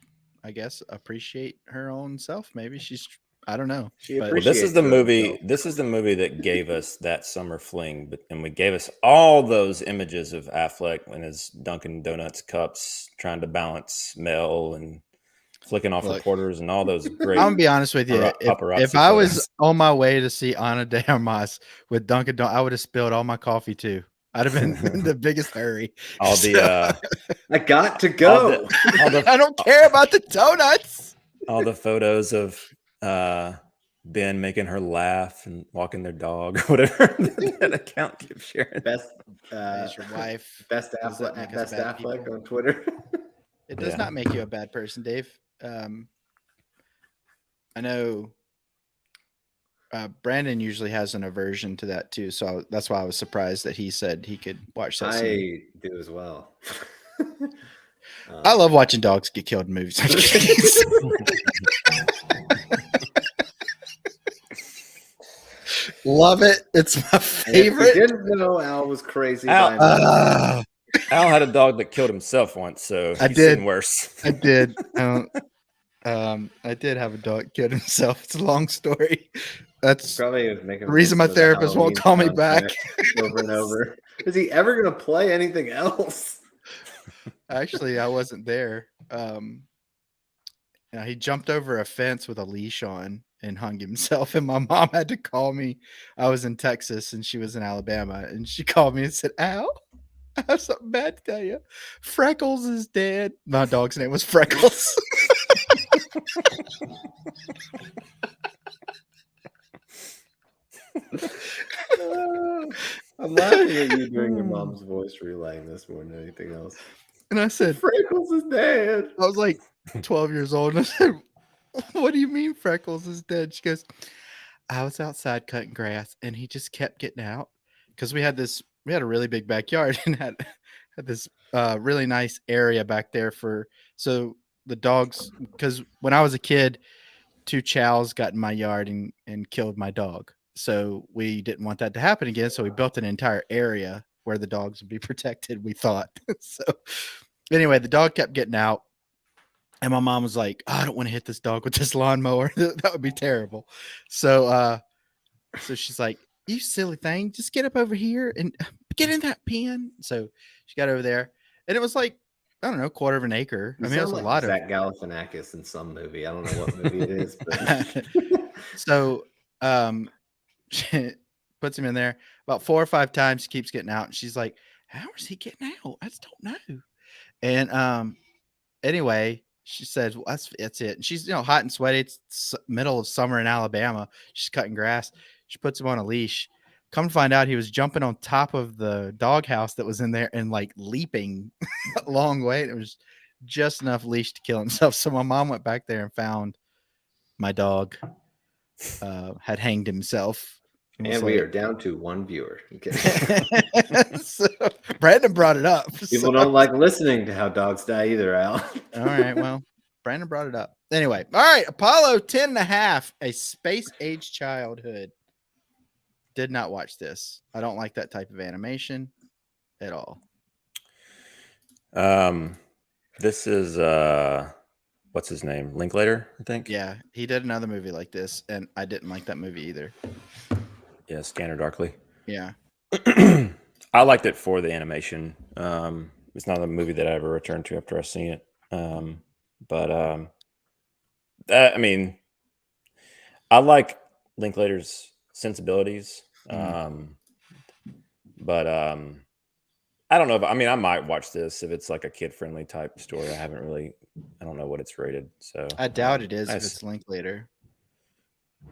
I guess, appreciate her own self. Maybe I don't know.
Well, this is the movie that gave us that summer fling, and we gave us all those images of Affleck and his Dunkin' Donuts cups trying to balance Mel and flicking off reporters and all those great.
I'm gonna be honest with you. If I was on my way to see Ana de Armas with Dunkin' Donuts, I would have spilled all my coffee too. I'd have been in the biggest hurry.
I
got to go.
I don't care about the donuts.
All the photos of Ben making her laugh and walking their dog, whatever that account keeps sharing.
Best
your wife.
Best Affleck on Twitter.
It does not make you a bad person, Dave. I know Brandon usually has an aversion to that too, so that's why I was surprised that he said he could watch that.
I do as well.
I love watching dogs get killed in movies. Love it. It's my favorite.
If you didn't know Al was crazy.
Al had a dog that killed himself once, so
I did
worse.
I did. I did have a dog kill himself. It's a long story. That's
probably making
the reason my therapist won't call me back
over and over. Is he ever going to play anything else?
Actually, I wasn't there. He jumped over a fence with a leash on and hung himself, and my mom had to call me. I was in Texas and she was in Alabama, and she called me and said, Al, I have something bad to tell you. Freckles is dead. My dog's name was Freckles.
I'm laughing at you doing your mom's voice relaying this more than anything else.
And I said,
Freckles is dead.
I was like 12 years old, and I said, what do you mean Freckles is dead? She goes, I was outside cutting grass, and he just kept getting out because we had a really big backyard and had this really nice area back there so the dogs, because when I was a kid, 2 chows got in my yard and killed my dog. So we didn't want that to happen again. So we built an entire area where the dogs would be protected, we thought. So anyway, the dog kept getting out. And my mom was like, oh, I don't want to hit this dog with this lawnmower. That would be terrible. So she's like, you silly thing, just get up over here and get in that pen. So she got over there, and it was like, I don't know, 1/4 of an acre.
You
I mean, it was
sound
a lot
Zach
of
Galifianakis in some movie. I don't know what movie it is, but
So she puts him in there about 4 or 5 times. He keeps getting out, and she's like, how is he getting out? I just don't know. And anyway, she says, well, that's it. And she's, hot and sweaty. It's middle of summer in Alabama. She's cutting grass. She puts him on a leash. Come to find out, he was jumping on top of the doghouse that was in there and like leaping a long way. And it was just enough leash to kill himself. So my mom went back there and found my dog had hanged himself.
And we are down to 1 viewer. Okay.
So Brandon brought it up.
People don't like listening to how dogs die either, Al.
All right. Well, Brandon brought it up. Anyway. All right. Apollo 10.5, A Space Age Childhood. Did not watch this. I don't like that type of animation at all.
This is what's his name? Linklater, I think.
Yeah, he did another movie like this, and I didn't like that movie either.
Yeah, Scanner Darkly.
Yeah.
I liked it for the animation. It's not a movie that I ever returned to after I've seen it. I mean, I like Linklater's sensibilities. I don't know if, I might watch this if it's like a kid-friendly type story. I don't know what it's rated. So
I doubt it is if it's Linklater.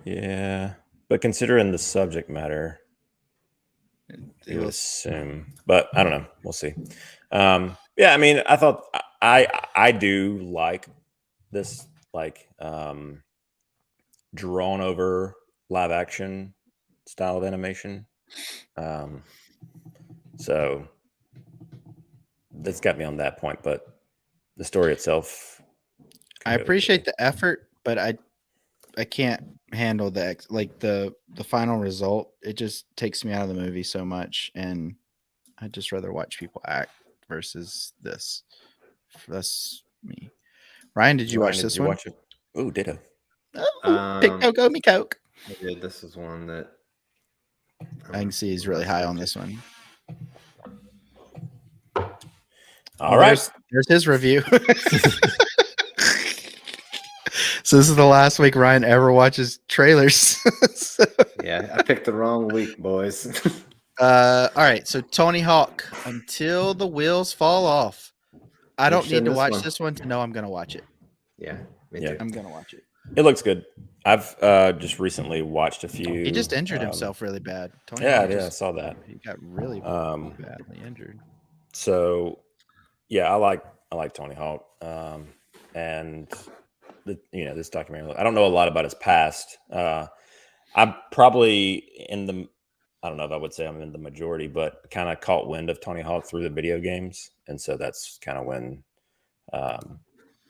Yeah. But considering the subject matter, you would assume, but I don't know. We'll see. Yeah, I thought I do like this, like drawn over live action style of animation. So that's got me on that point, but the story itself,
I appreciate the effort, but I can't handle the final result. It just takes me out of the movie so much, and I'd just rather watch people act versus this. That's me. Ryan, did you watch this one?
Watch it? Oh, ditto.
Pick Coco me Coke.
I did. This is one that
I can see he's really high on this one.
All right.
There's his review. So this is the last week Ryan ever watches trailers.
Yeah, I picked the wrong week, boys.
All right, so Tony Hawk, Until the Wheels Fall Off. I don't need to watch this one to know I'm going to watch it.
Yeah, me too.
I'm going to watch it.
It looks good. I've just recently watched a few.
He just injured himself really bad.
Tony Hawk I saw that.
He got really badly injured.
So, yeah, I like Tony Hawk, and this documentary. I don't know a lot about his past. I'm probably I don't know if I would say I'm in the majority, but kind of caught wind of Tony Hawk through the video games, and so that's kind of when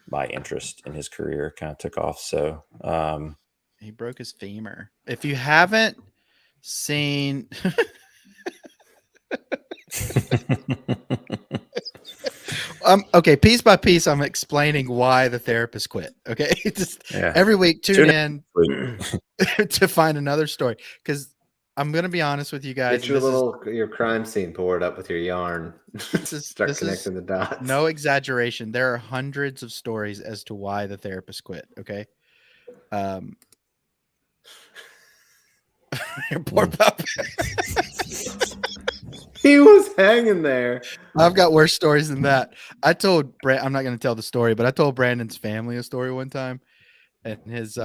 my interest in his career kind of took off. So
he broke his femur. If you haven't seen okay, piece by piece, I'm explaining why the therapist quit. Okay, every week tune in to find another story, because I'm gonna be honest with you guys.
Get your crime scene poured up with your yarn. Start connecting the dots.
No exaggeration. There are hundreds of stories as to why the therapist quit. Okay. Your poor pup.
He was hanging there.
I've got worse stories than that. I'm not going to tell the story, but I told Brandon's family a story one time, and his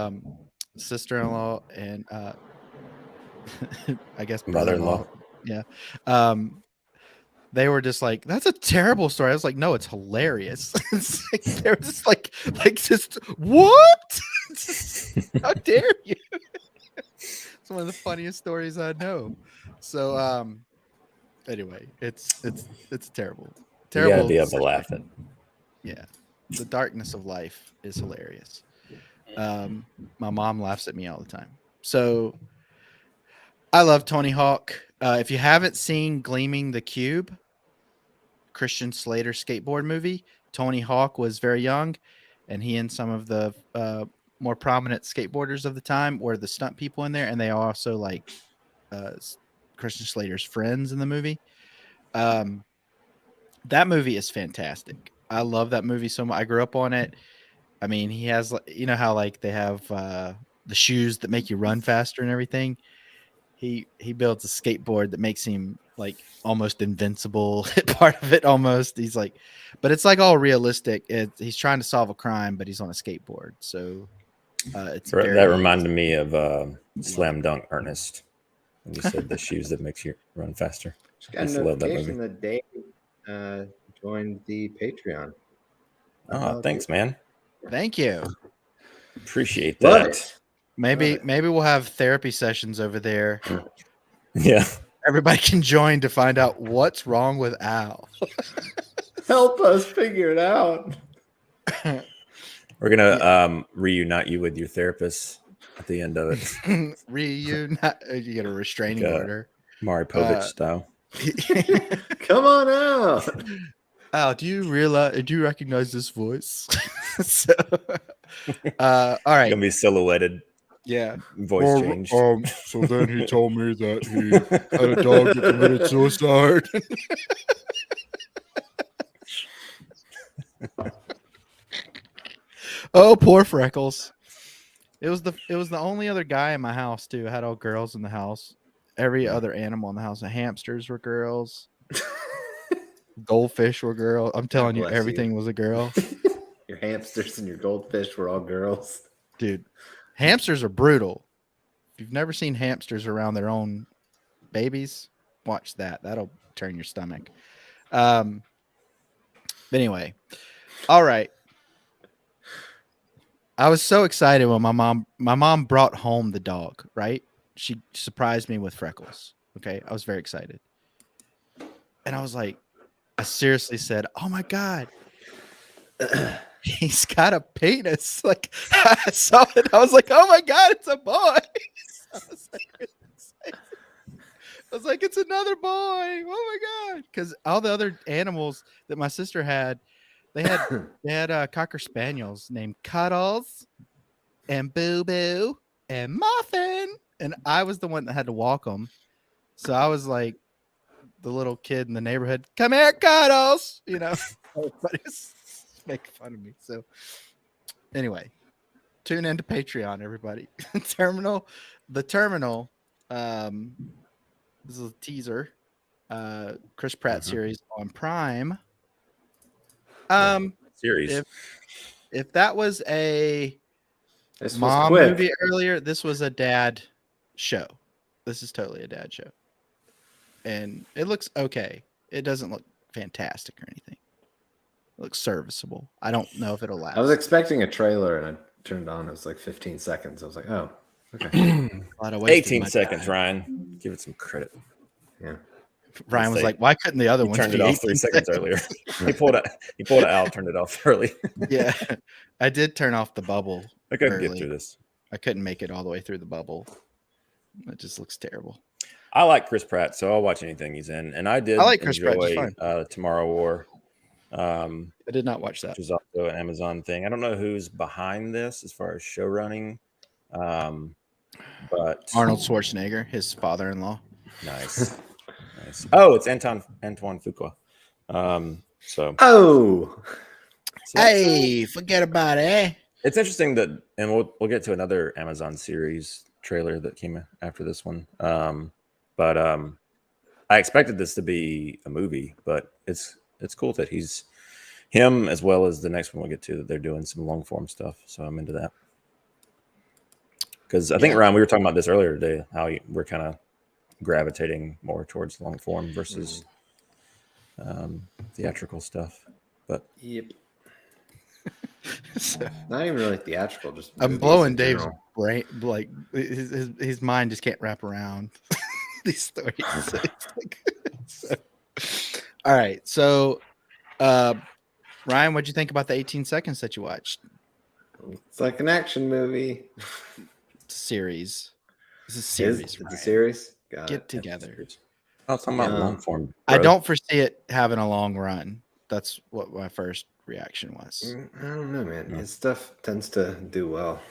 sister-in-law and I guess
Mother-in-law.
Yeah. They were just like, "That's a terrible story." I was like, "No, it's hilarious." It's like, they were just like just what? How dare you? It's one of the funniest stories I know. So, anyway, it's terrible.
You gotta be able to
situation.
laugh at.
Yeah, the darkness of life is hilarious. My mom laughs at me all the time. So I love Tony Hawk. If you haven't seen Gleaming the Cube, Christian Slater skateboard movie, Tony Hawk was very young, and he and some of the more prominent skateboarders of the time were the stunt people in there, and they are also like Christian Slater's friends in the movie. That movie is fantastic. I love that movie so much. I grew up on it. I mean, he has, you know how like they have the shoes that make you run faster and everything. He builds a skateboard that makes him like almost invincible. Part of it almost. He's like, but it's like all realistic. He's trying to solve a crime, but he's on a skateboard. So it's very,
That reminded me of Slam Dunk Ernest. When you said the shoes that makes you run faster.
Just got a notification that Dave joined the Patreon.
Oh, thanks, man.
Thank you.
Appreciate
Love
that.
it.
Maybe we'll have therapy sessions over there.
Yeah.
Everybody can join to find out what's wrong with Al.
Help us figure it out.
We're gonna reunite you with your therapist at the end of it.
Reunite. You get a restraining order.
Mari Povich style.
Come on out.
Al, do you recognize this voice? So, all right.
Gonna be silhouetted.
Yeah.
Voice change.
So then he told me that he had a dog that committed suicide. Oh, poor Freckles. It was the only other guy in my house too. I had all girls in the house. Every other animal in the house. The hamsters were girls. Goldfish were girls. I'm telling you,
bless
everything
you.
was a girl.
Your hamsters and your goldfish were all girls.
Dude, hamsters are brutal. If you've never seen hamsters around their own babies, watch that. That'll turn your stomach. But anyway, all right. I was so excited when my mom brought home the dog, right? She surprised me with Freckles. Okay. I was very excited. And I was like, I seriously said, "Oh my God, he's got a penis." Like, I saw it. I was like, "Oh my God, it's a boy." I was like, "It's another boy." Oh my God. Because all the other animals that my sister had, they had Cocker Spaniels named Cuddles and Boo Boo and Muffin. And I was the one that had to walk them. So I was like the little kid in the neighborhood. "Come here, Cuddles." You know, everybody's making fun of me. So anyway, tune into Patreon, everybody. The Terminal. This is a teaser. Chris Pratt series on Prime.
Series.
If that was a
This was
mom
quick.
movie earlier, this was a dad show. This is totally a dad show. And it looks okay. It doesn't look fantastic or anything. It looks serviceable. I don't know if it'll last.
I was expecting a trailer and I turned on. It was like 15 seconds. I was like, oh, okay.
18 seconds, Ryan. Give it some credit.
Yeah.
Ryan was like, "Why couldn't the other
He
one
turned it
be
off
18
3 seconds earlier. He pulled it out, turned it off early.
Yeah, I did turn off the bubble.
I couldn't
early.
get through this.
I couldn't make it all the way through the bubble. It just looks terrible.
I like Chris Pratt, so I'll watch anything he's in. And I did
I like Chris Pratt just
enjoy Tomorrow War.
I did not watch that.
Which is also an Amazon thing. I don't know who's behind this as far as show running. But
Arnold Schwarzenegger, his father-in-law.
Nice. Nice. Oh, it's Antoine Fuqua.
Oh,
Hey, forget about it. Eh?
It's interesting that, and we'll get to another Amazon series trailer that came after this one. But I expected this to be a movie, but it's cool that he's him as well as the next one we'll get to that they're doing some long form stuff. So I'm into that. Because I think Ryan, we were talking about this earlier today, how we're kind of gravitating more towards long form versus theatrical stuff. But
Yep.
So,
Not even really theatrical. Just
I'm
movies
blowing
in
Dave's
general.
brain, like his mind just can't wrap around these stories. So it's like, all right, so Ryan, what'd you think about the 18 seconds that you watched?
It's like an action movie.
Series. It's a
It's
series.
a
Ryan.
series. Got
Get
it.
together.
I was talking about long form.
I
bro.
don't foresee it having a long run. That's what my first reaction was.
I don't know, man.
No.
His stuff tends to do well.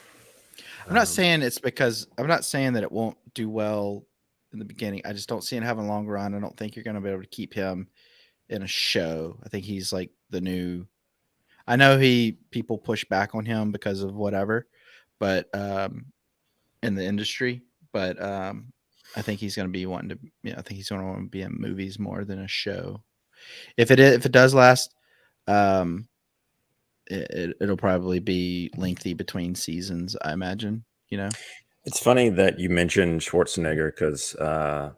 I'm not saying it's because I'm not saying that it won't do well in the beginning. I just don't see it having a long run. I don't think you're going to be able to keep him in a show. I think he's like the new. I know people push back on him because of whatever, but in the industry, but I think he's going to be wanting to. I think he's going to want to be in movies more than a show. If it does last, it'll probably be lengthy between seasons. I imagine.
It's funny that you mentioned Schwarzenegger because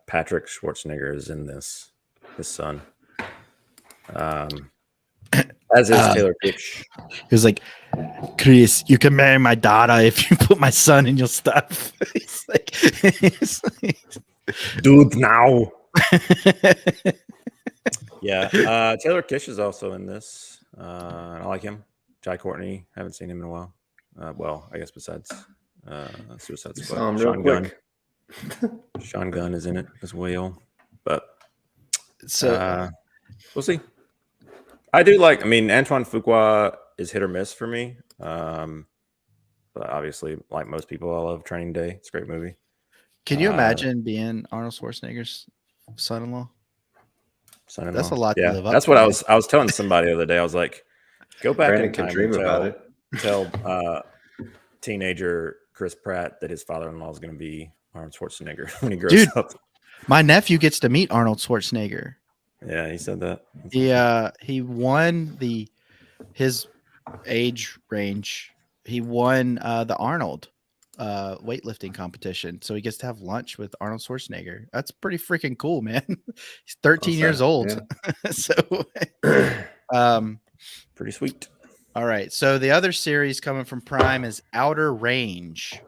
Patrick Schwarzenegger is in this, his son. As is Taylor Kitsch.
He was like, Chris, you can marry my daughter if you put my son in your stuff. He's like,
Dude, now. Yeah. Taylor Kitsch is also in this. I like him. Jai Courtney. Haven't seen him in a while. Well, I guess besides Suicide
You
Squad.
saw him real quick.
Sean Gunn is in it as well. But
so
we'll see. I do like, Antoine Fuqua is hit or miss for me. But obviously, like most people, I love Training Day. It's a great movie.
can you imagine being Arnold Schwarzenegger's son-in-law?
Son-in-law.
That's a lot to live up
That's
to,
what
man.
I was telling somebody the other day. I was like, go back
Brandon
in
can
time
dream
and
about it.
tell teenager Chris Pratt that his father-in-law is going to be Arnold Schwarzenegger when he grows
Dude.
up.
My nephew gets to meet Arnold Schwarzenegger.
Yeah, he said that.
He won his age range. He won the Arnold weightlifting competition, so he gets to have lunch with Arnold Schwarzenegger. That's pretty freaking cool, man. He's 13 years old. So
Pretty sweet.
all right, so the other series coming from Prime is Outer Range.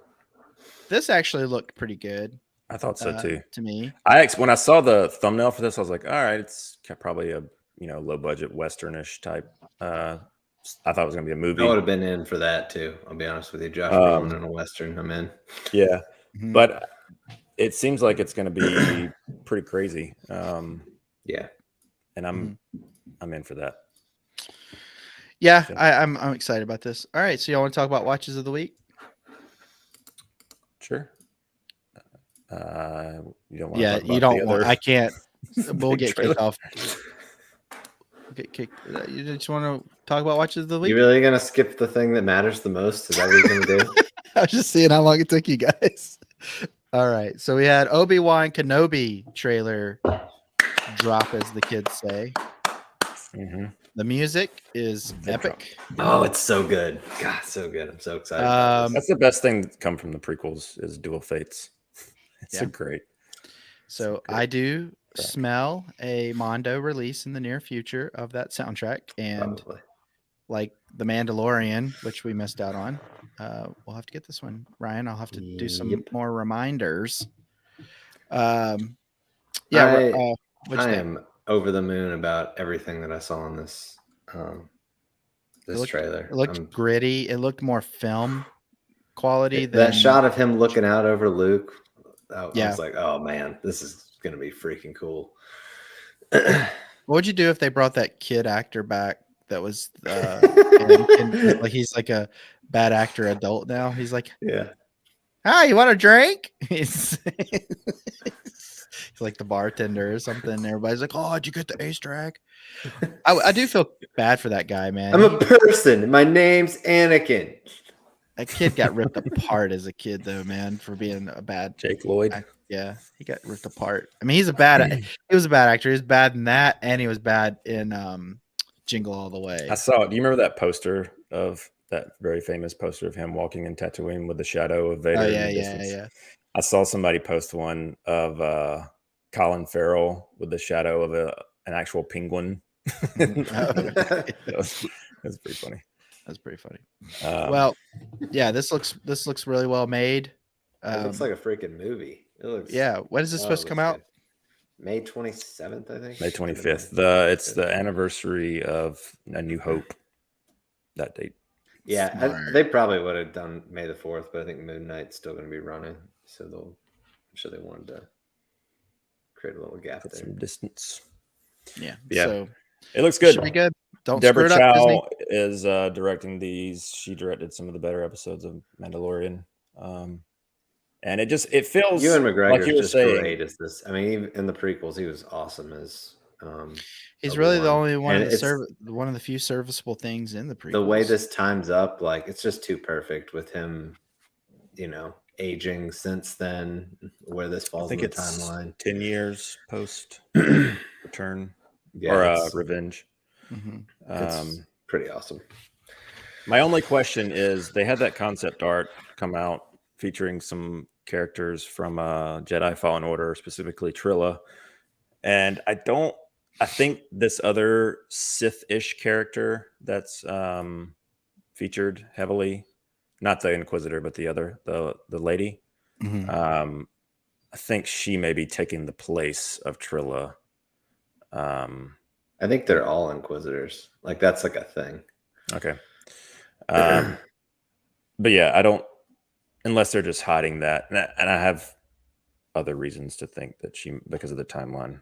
This actually looked pretty good.
I thought so too.
To me,
When I saw the thumbnail for this, I was like, all right, it's probably a low budget westernish type. I thought it was gonna be a movie.
I would have been in for that too. I'll be honest with you, Josh Brolin in a western. I'm in.
Yeah,
Mhm.
but it seems like it's gonna be pretty crazy.
Yeah,
and I'm in for that.
yeah,
So-
I'm excited about this. All right, so y'all want to talk about watches of the week?
Sure. You don't want
Yeah,
to
you don't want. I can't. We'll
big
get
trailer.
kicked off. Get kicked. You just want to talk about watches of the week?
you really gonna skip the thing that matters the most? Is that what you're gonna do?
I was just seeing how long it took you guys. All right, so we had Obi Wan Kenobi trailer drop, as the kids say.
Mhm.
The music is
Good
epic.
Oh, it's so good. God, so good. I'm so excited. About this.
That's the best thing that come from the prequels is Dual Fates. It's
Yeah.
a great.
So
good
I do
track.
smell a Mondo release in the near future of that soundtrack, and
Probably.
like The Mandalorian, which we missed out on. We'll have to get this one, Ryan. I'll have to do some
Yep.
more reminders.
I
what'd you think?
am over the moon about everything that I saw in this trailer.
It looked gritty. It looked more film quality than
That shot of him looking out over Luke. I
Yeah.
was like, oh man, this is gonna be freaking cool.
What would you do if they brought that kid actor back? That was Anakin? Like he's like a bad actor adult now. He's like,
Yeah.
"Hi, you want a drink?" He's like the bartender or something. Everybody's like, "Oh, did you get the ace drag?" I do feel bad for that guy, man.
I'm a person. My name's Anakin.
That kid got ripped apart as a kid, though, man, for being a bad.
Jake Lloyd.
Yeah, he got ripped apart. I mean, he was a bad actor. He was bad in that, and he was bad in Jingle All the Way.
I saw it. Do you remember that poster of that very famous poster of him walking in Tatooine with the shadow of Vader?
Oh
in
yeah,
the
yeah,
distance?
yeah.
I saw somebody post one of Colin Farrell with the shadow of an actual penguin. That was pretty funny.
That's pretty funny.
Well,
yeah, this looks really well made.
It looks like a freaking movie. It looks.
Yeah. When is this supposed to come out?
Good. May 27th, I think.
May 25th. It's the anniversary of A New Hope. That date.
Yeah, they probably would have done May the 4th, but I think Moon Knight's still going to be running, so I'm sure they wanted to create a little gap there.
Some distance.
Yeah.
Yeah.
So
it looks good.
Should be good. Don't
Deborah
screw it up,
Chow is directing these. She directed some of the better episodes of Mandalorian. And it feels
Ewan McGregor
like you were
is just
saying,
great as this. I mean, even in the prequels, he was awesome as.
He's really the
Obi-Wan.
only one
And
of
it's-
one of the few serviceable things in the prequels.
The way this times up, like it's just too perfect with him, aging since then, where this
I
falls
think
in the
it's
timeline.
10 years post return
Yeah,
revenge.
it's pretty awesome.
My only question is they had that concept art come out featuring some characters from Jedi Fallen Order, specifically Trilla. And I think this other Sith-ish character that's featured heavily, not the Inquisitor, but the lady. I think she may be taking the place of Trilla.
I think they're all Inquisitors. Like that's like a thing.
Okay. But yeah, I don't, unless they're just hiding that. And I have other reasons to think that because of the timeline.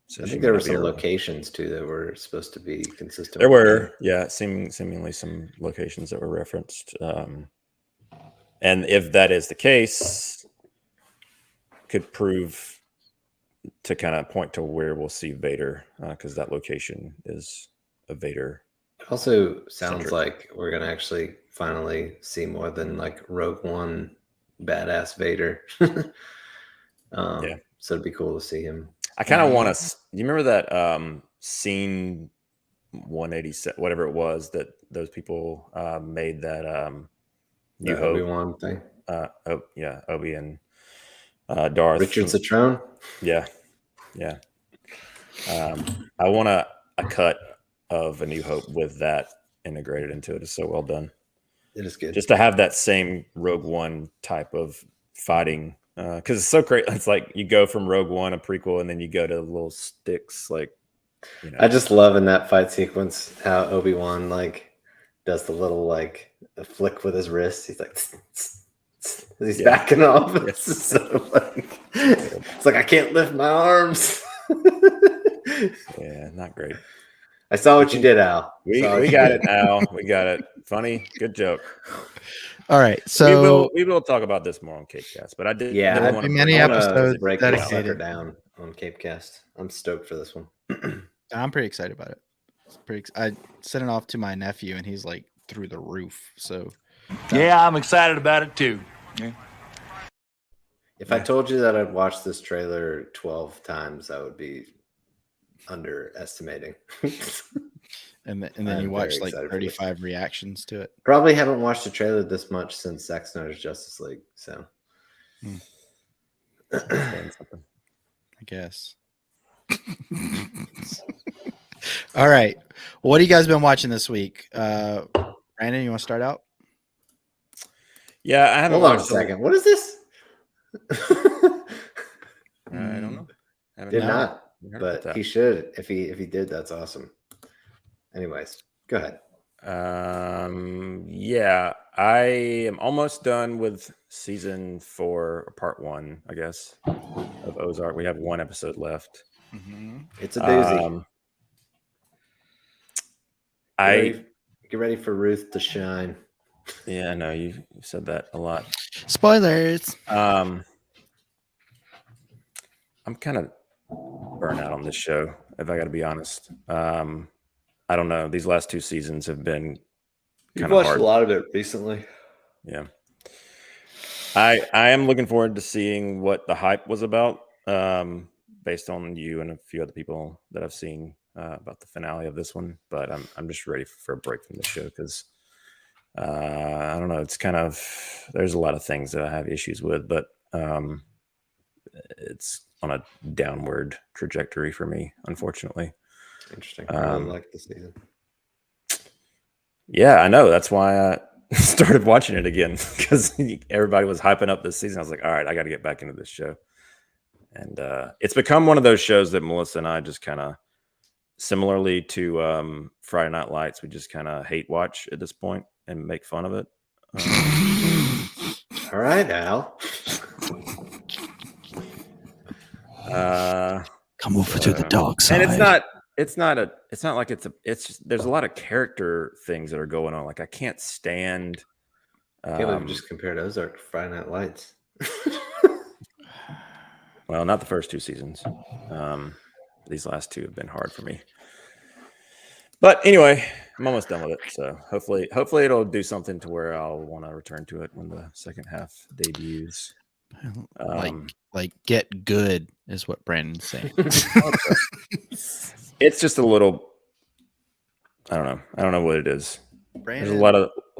So
I think there were some locations too that were supposed to be consistent.
There were, yeah, seemingly some locations that were referenced. And if that is the case, could prove to kind of point to where we'll see Vader, because that location is a Vader.
It also sounds like we're gonna actually finally see more than like Rogue One badass Vader.
Yeah.
So it'd be cool to see him.
I kind of want to. You remember that scene 187, whatever it was, that those people made that New Hope
Obi-Wan thing.
Obi and Darth.
Richard Citrone.
Yeah. I want a cut of A New Hope with that integrated into it. It's so well done.
It is good.
Just to have that same Rogue One type of fighting. Because it's so great. It's like you go from Rogue One, a prequel, and then you go to little sticks. Like,
I just love in that fight sequence how Obi-Wan like does the little like flick with his wrist. He's like, he's backing off. It's so like, it's like I can't lift my arms.
Yeah, not great.
I saw what you did, Al.
We got it, Al. We got it. Funny, good joke.
All right, so
we will talk about this more on CapeCast, but I did.
Yeah,
there'll be many episodes
break this sucker
dedicated.
down on CapeCast. I'm stoked for this one.
I'm pretty excited about it. I sent it off to my nephew, and he's like through the roof. So
Yeah, I'm excited about it too. Yeah.
If I told you that I'd watched this trailer 12 times, I would be underestimating.
and then
I'm
you watch
very
like
excited for this.
35 reactions to it.
Probably haven't watched a trailer this much since Zack Snyder's Justice League. So,
I guess. All right. What have you guys been watching this week? Brandon, you want to start out?
Yeah, I haven't
hold on a
watched
second. What is this?
I don't know. Haven't
Did
heard
not,
about
but
that.
he should. If he did, that's awesome. Anyways, go ahead.
Yeah, I am almost done with season 4, part 1, I guess, of Ozark. We have 1 episode left.
It's a doozy. Get ready for Ruth to shine.
Yeah, I know you said that a lot.
Spoilers.
I'm kind of burnt out on this show, if I got to be honest. I don't know. These last 2 seasons have been
You've watched a lot of it recently.
Yeah. I am looking forward to seeing what the hype was about, based on you and a few other people that I've seen about the finale of this one. But I'm just ready for a break from the show because I don't know. It's kind of, there's a lot of things that I have issues with, but it's on a downward trajectory for me, unfortunately.
Interesting. I really like the season.
Yeah, I know. That's why I started watching it again, because everybody was hyping up this season. I was like, all right, I got to get back into this show. And it's become one of those shows that Melissa and I just kind of, similarly to Friday Night Lights, we just kind of hate watch at this point and make fun of it.
All right, Al.
Come over to the dark side.
And it's not like it's just, there's a lot of character things that are going on. Like I can't stand.
I can't believe we just compared Ozark to Friday Night Lights.
Well, not the first two seasons. These last two have been hard for me. But anyway, I'm almost done with it. So hopefully it'll do something to where I'll want to return to it when the second half debuts.
Like get good is what Brandon's saying.
It's just a little, I don't know what it is.
Brandon,
There's a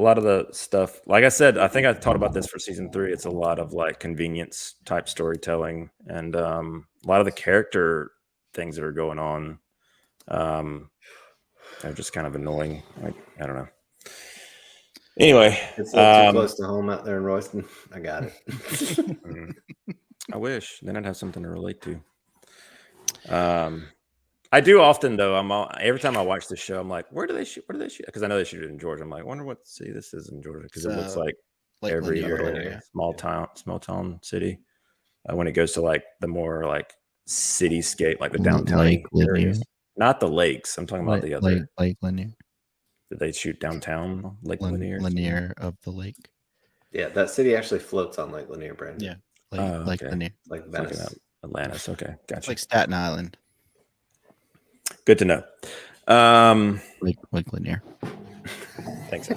lot of the stuff. Like I said, I think I taught about this for season 3. It's a lot of like convenience type storytelling, and a lot of the character things that are going on are just kind of annoying. Like I don't know. Anyway,
it's too close to home out there in Royston. I got it.
I wish. Then I'd have something to relate to. I do often though. Every time I watch this show, I'm like, where do they shoot? Because I know they shoot it in Georgia. I'm like, wonder what city this is in Georgia, because it looks like every other small town city. When it goes to like the more like cityscape, like the downtown areas, not the lakes. I'm talking about the other
Lake Lanier.
Did they shoot downtown Lake Lanier?
Lanier of the lake.
Yeah, that city actually floats on Lake Lanier, Brandon.
Yeah, Lake Lanier,
like Venice,
like Atlantis. Okay, gotcha.
Like Staten Island.
Good to know.
Lake Lanier.
Thanks.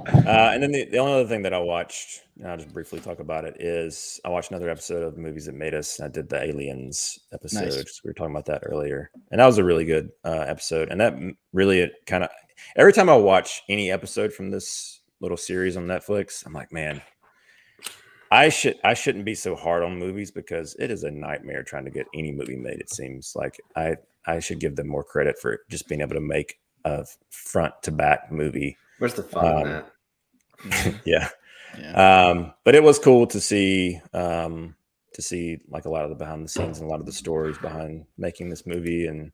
And then the only other thing that I watched, and I'll just briefly talk about it, is I watched another episode of Movies That Made Us. I did the Aliens episode.
Nice.
We were talking about that earlier. And that was a really good episode. And that really kind of, every time I watch any episode from this little series on Netflix, I'm like, man, I shouldn't be so hard on movies, because it is a nightmare trying to get any movie made. It seems like I should give them more credit for just being able to make a front to back movie.
Where's the fun in that?
Yeah. But it was cool to see like a lot of the behind the scenes and a lot of the stories behind making this movie, and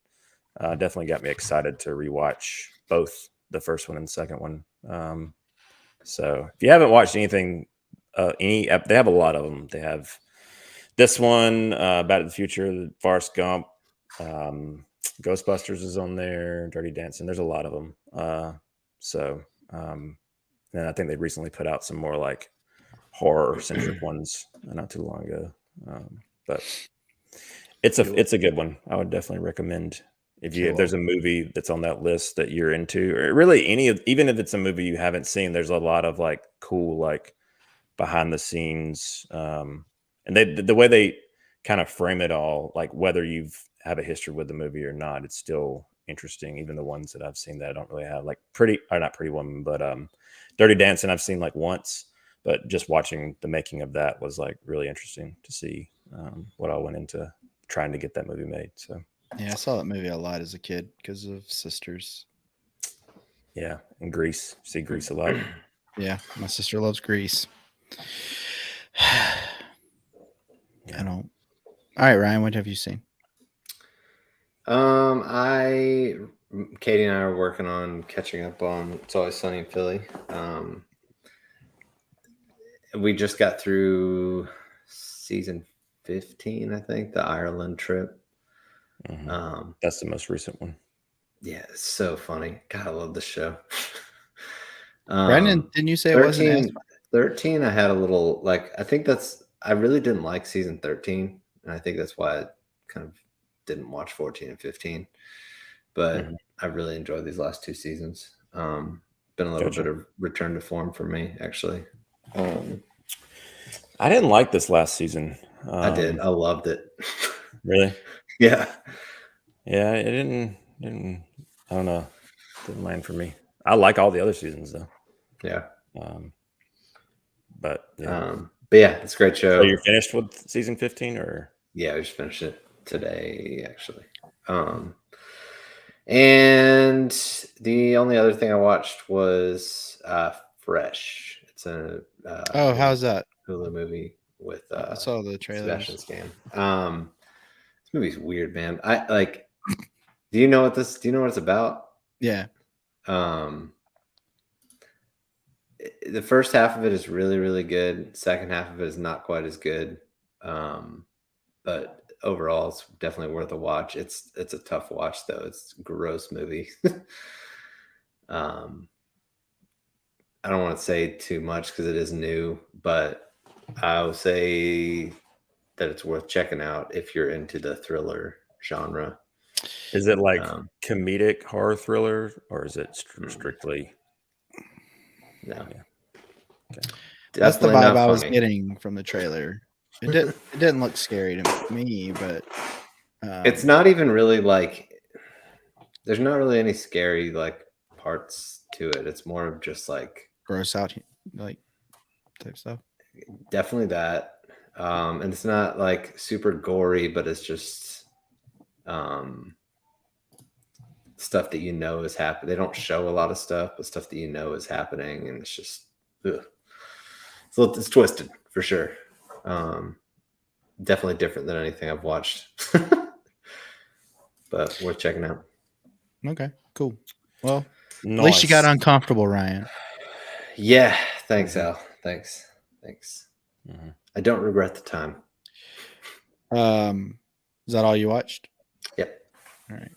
definitely got me excited to rewatch both the first one and the second one. So if you haven't watched anything, they have a lot of them. They have this one, Back to the Future, Forrest Gump, Ghostbusters is on there, Dirty Dancing. There's a lot of them. And I think they recently put out some more like horror centric ones not too long ago. But it's a good one. I would definitely recommend if there's a movie that's on that list that you're into, or really even if it's a movie you haven't seen, there's a lot of like cool like behind the scenes, and the way they kind of frame it all, like whether you've have a history with the movie or not, it's still interesting. Even the ones that I've seen that I don't really have, like not Pretty Woman, but Dirty Dancing I've seen like once, but just watching the making of that was like really interesting to see what all went into trying to get that movie made. So
yeah, I saw that movie a lot as a kid because of Sisters.
Yeah, and Grease. See Grease a lot.
Yeah, my sister loves Grease. I don't. All right, Ryan, what have you seen?
Katie and I are working on catching up on It's Always Sunny in Philly. We just got through season 15, I think, the Ireland trip.
Mm-hmm. That's the most recent one.
Yeah, it's so funny. God, I love the show.
Brandon, didn't you say
13,
it wasn't?
13, I had a little, I really didn't like season 13. And I think that's why I kind of didn't watch 14 and 15. But I really enjoyed these last two seasons. Been a little
Gotcha.
bit of return to form for me, actually.
I didn't like this last season.
I did. I loved it.
Really?
Yeah.
Yeah, it didn't. I don't know. Didn't land for me. I like all the other seasons though.
Yeah.
But yeah.
But yeah, it's a great show.
So you're finished with season 15, or?
Yeah, we just finished it today, actually. And the only other thing I watched was Fresh. It's a
how's that?
Hulu movie with
I saw the trailers.
Sebastian Stan. This movie's weird, man. I like. Do you know what it's about?
Yeah.
The first half of it is really, really good. Second half of it is not quite as good. But overall, it's definitely worth a watch. It's a tough watch though. It's a gross movie. I don't want to say too much because it is new, but I would say that it's worth checking out if you're into the thriller genre.
Is it like comedic horror thriller, or is it strictly?
No.
Yeah.
Okay.
That's the
Definitely
vibe
not
I was
funny.
getting from the trailer. It didn't look scary to me, but
It's not even really like there's not really any scary like parts to it. It's more of just like
gross out like type stuff.
definitely that. And it's not like super gory, but it's just stuff that you know is happening. They don't show a lot of stuff, but stuff that you know is happening, and it's just it's twisted for sure. Definitely different than anything I've watched. But worth checking out.
Okay, cool. Well,
Nice.
at least you got uncomfortable, Ryan.
Yeah, thanks, Al. Thanks.
Mm-hmm.
I don't regret the time.
Is that all you watched?
Yep.
All right.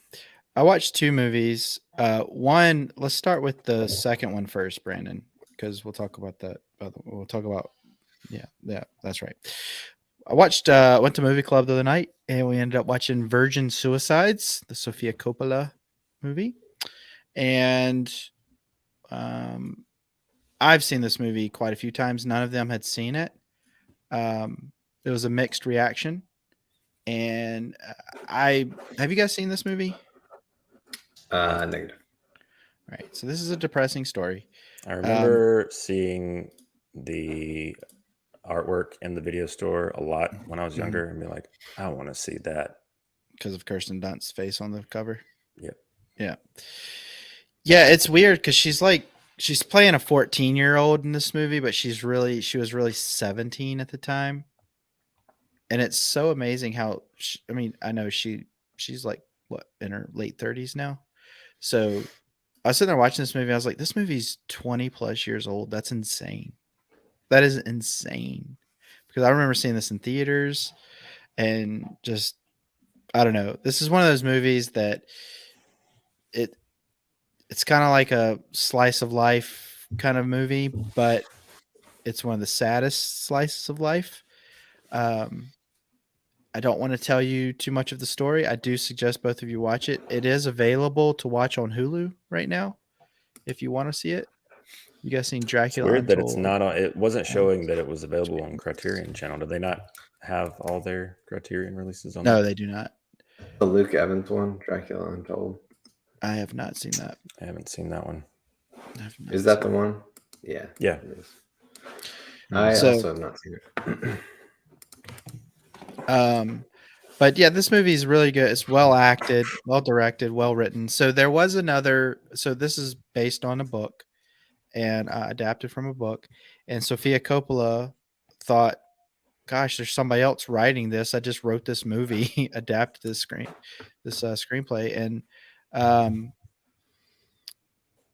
I watched 2 movies. One, let's start with the second one first, Brandon, because we'll talk about that. Yeah, that's right. I watched went to movie club the other night, and we ended up watching Virgin Suicides, the Sofia Coppola movie. And I've seen this movie quite a few times. None of them had seen it. It was a mixed reaction. And have you guys seen this movie?
Negative.
Right. So this is a depressing story.
I remember seeing the artwork in the video store a lot when I was younger and be like, I want to see that.
Because of Kirsten Dunst's face on the cover?
Yep.
Yeah. Yeah, it's weird because she's playing a 14-year-old in this movie, but she was really 17 at the time. And it's so amazing how, I know she's like, what, in her late 30s now? So I was sitting there watching this movie. I was like, this movie's 20 plus years old. That's insane. That is insane. Because I remember seeing this in theaters and just, I don't know. This is one of those movies that it's kind of like a slice of life kind of movie, but it's one of the saddest slices of life. I don't want to tell you too much of the story. I do suggest both of you watch it. It is available to watch on Hulu right now if you want to see it. You guys seen Dracula?
It's weird that it's
Untold?
not on. It wasn't showing that it was available on Criterion Channel. Do they not have all their Criterion releases on?
No, they do not.
The Luke Evans one, Dracula Untold.
I have not seen that.
I haven't seen that one.
Is that the one? Yeah.
Yeah.
It is. I also have not seen it.
But yeah, this movie is really good. It's well acted, well directed, well written. So there was another. So this is based on a book and adapted from a book. And Sofia Coppola thought, "Gosh, there's somebody else writing this. I just wrote this movie, adapted this screenplay." And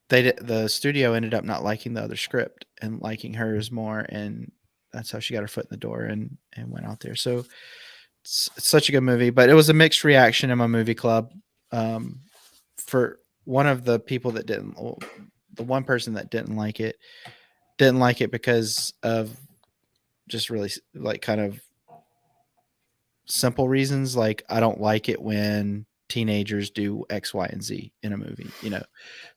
the studio ended up not liking the other script and liking hers more, and that's how she got her foot in the door and went out there. So it's such a good movie, but it was a mixed reaction in my movie club. For one of the people that the one person that didn't like it because of just really like kind of simple reasons. Like, I don't like it when teenagers do X, Y, and Z in a movie,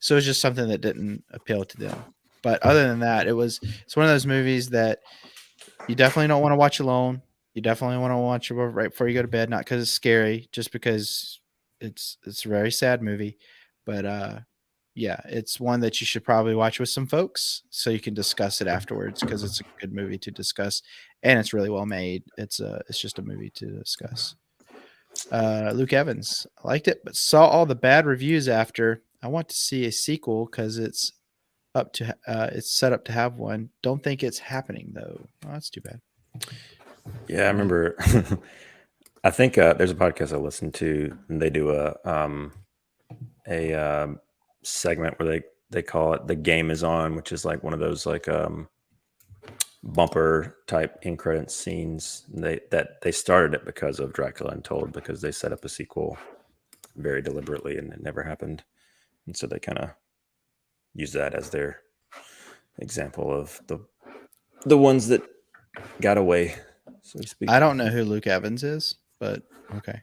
So it's just something that didn't appeal to them. But other than that, it's one of those movies that you definitely don't want to watch alone. You definitely want to watch it right before you go to bed, not because it's scary, just because it's a very sad movie. But yeah, it's one that you should probably watch with some folks so you can discuss it afterwards, because it's a good movie to discuss, and it's really well made. It's just a movie to discuss. Luke Evans, I liked it, but saw all the bad reviews after. I want to see a sequel because it's set up to have one. Don't think it's happening though. Oh, that's too bad.
Yeah, I remember. I think there's a podcast I listen to, and they do a segment where they call it "The Game Is On," which is like one of those like bumper type end credit scenes. They started it because of Dracula Untold, because they set up a sequel very deliberately and it never happened, and so they kind of use that as their example of the ones that got away, so to speak.
I don't know who Luke Evans is, but okay.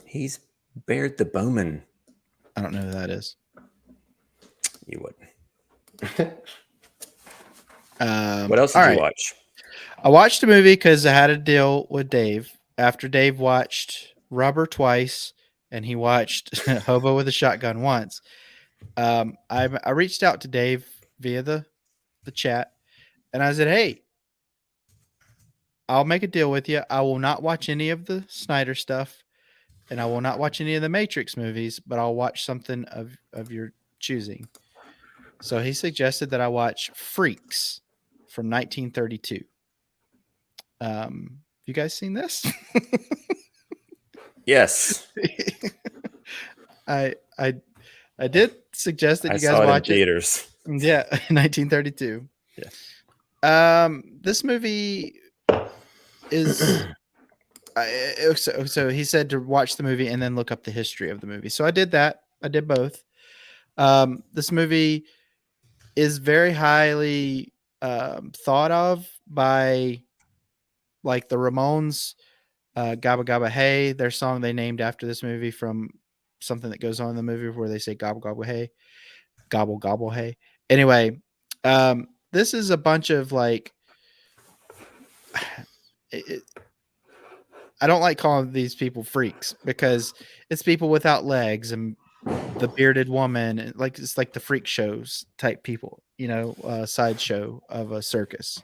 He's Baird the Bowman.
I don't know who that is.
You would.
What
else did you watch?
I watched a movie because I had a deal with Dave. After Dave watched Rubber twice and he watched Hobo with a Shotgun once, I reached out to Dave via the chat, and I said, "Hey, I'll make a deal with you. I will not watch any of the Snyder stuff, and I will not watch any of the Matrix movies, but I'll watch something of your choosing." So he suggested that I watch Freaks from 1932. You guys seen this?
Yes.
I did suggest that you guys
saw
watch
it in theaters.
Yeah, 1932.
Yeah.
This movie is so he said to watch the movie and then look up the history of the movie. So I did that. I did both. This movie is very highly thought of by like the Ramones, Gabba Gabba Hey, their song they named after this movie from something that goes on in the movie where they say gobble gobble hey, gobble gobble hey. Anyway, this is a bunch of like I don't like calling these people freaks because it's people without legs and the bearded woman, and like it's like the freak shows type people, sideshow of a circus.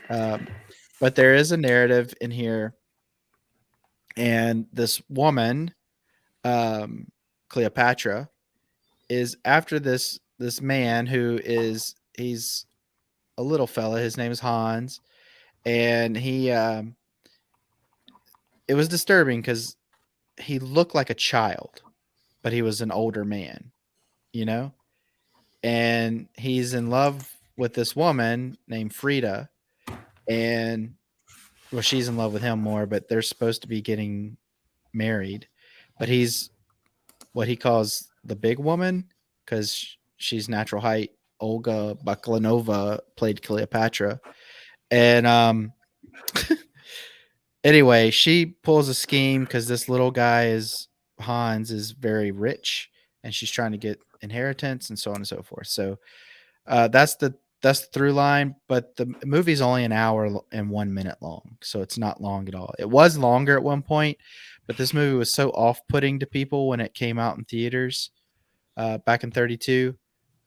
But there is a narrative in here, and this woman, Cleopatra, is after this man who he's a little fella. His name is Hans, and he it was disturbing because he looked like a child, but he was an older man, and he's in love with this woman named Frida, and well, she's in love with him more, but they're supposed to be getting married, but he's what he calls the big woman because she's natural height. Olga Baklanova played Cleopatra, and anyway, she pulls a scheme because this little guy Hans is very rich, and she's trying to get inheritance and so on and so forth. So that's the through line, but the movie's only an hour and 1 minute long, so it's not long at all. It was longer at one point, but this movie was so off-putting to people when it came out in theaters back in 32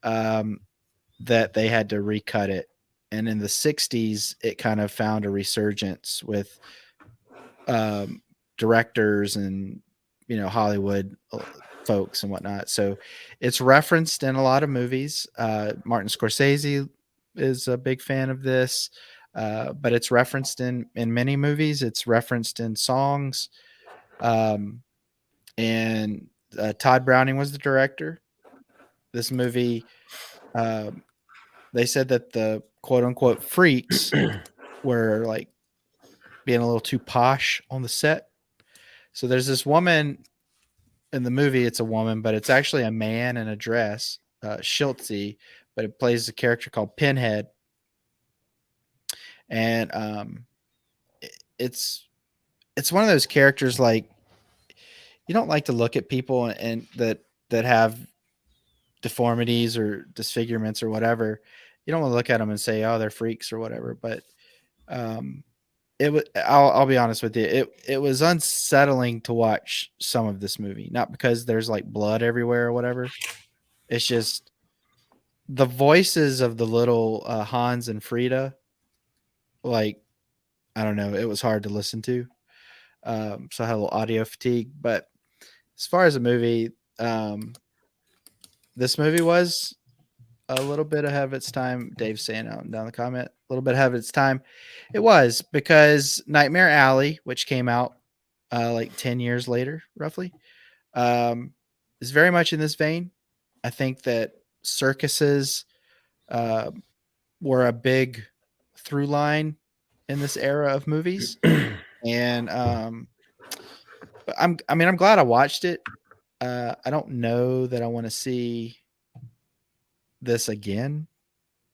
that they had to recut it. And in the 60s, it kind of found a resurgence with directors and Hollywood folks and whatnot. So it's referenced in a lot of movies. Martin Scorsese is a big fan of this, but it's referenced in many movies. It's referenced in songs, and Todd Browning was the director. This movie, they said that the quote unquote freaks were like being a little too posh on the set. So there's this woman in the movie. It's a woman, but it's actually a man in a dress, Schultze, but it plays a character called Pinhead. And it's one of those characters like you don't like to look at people and that have deformities or disfigurements or whatever. You don't want to look at them and say, "Oh, they're freaks" or whatever. But it was. I'll be honest with you. It was unsettling to watch some of this movie, not because there's like blood everywhere or whatever. It's just the voices of the little Hans and Frida. Like, I don't know. It was hard to listen to. So I had a little audio fatigue. But as far as the movie, this movie was a little bit ahead of its time. Dave's saying out and down the comment, a little bit ahead of its time. It was because Nightmare Alley, which came out like 10 years later, roughly, is very much in this vein. I think that circuses were a big through line in this era of movies. And but I'm glad I watched it. I don't know that I want to see this again,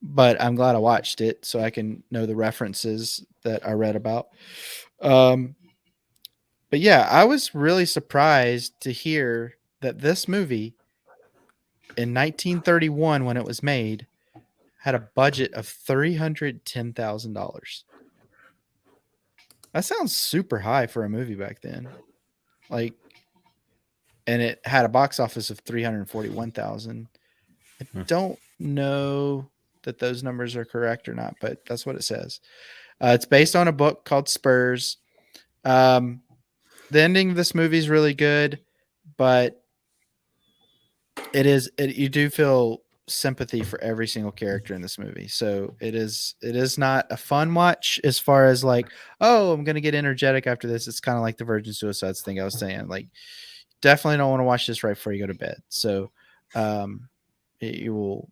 but I'm glad I watched it so I can know the references that I read about. But yeah, I was really surprised to hear that this movie in 1931, when it was made, had a budget of $310,000. That sounds super high for a movie back then. Like, and it had a box office of 341,000. I don't know that those numbers are correct or not, but that's what it says. It's based on a book called Spurs. The ending of this movie is really good, but you do feel sympathy for every single character in this movie. So it is not a fun watch as far as like, oh, I'm going to get energetic after this. It's kind of like the Virgin Suicides thing I was saying. Like, definitely don't want to watch this right before you go to bed. So you will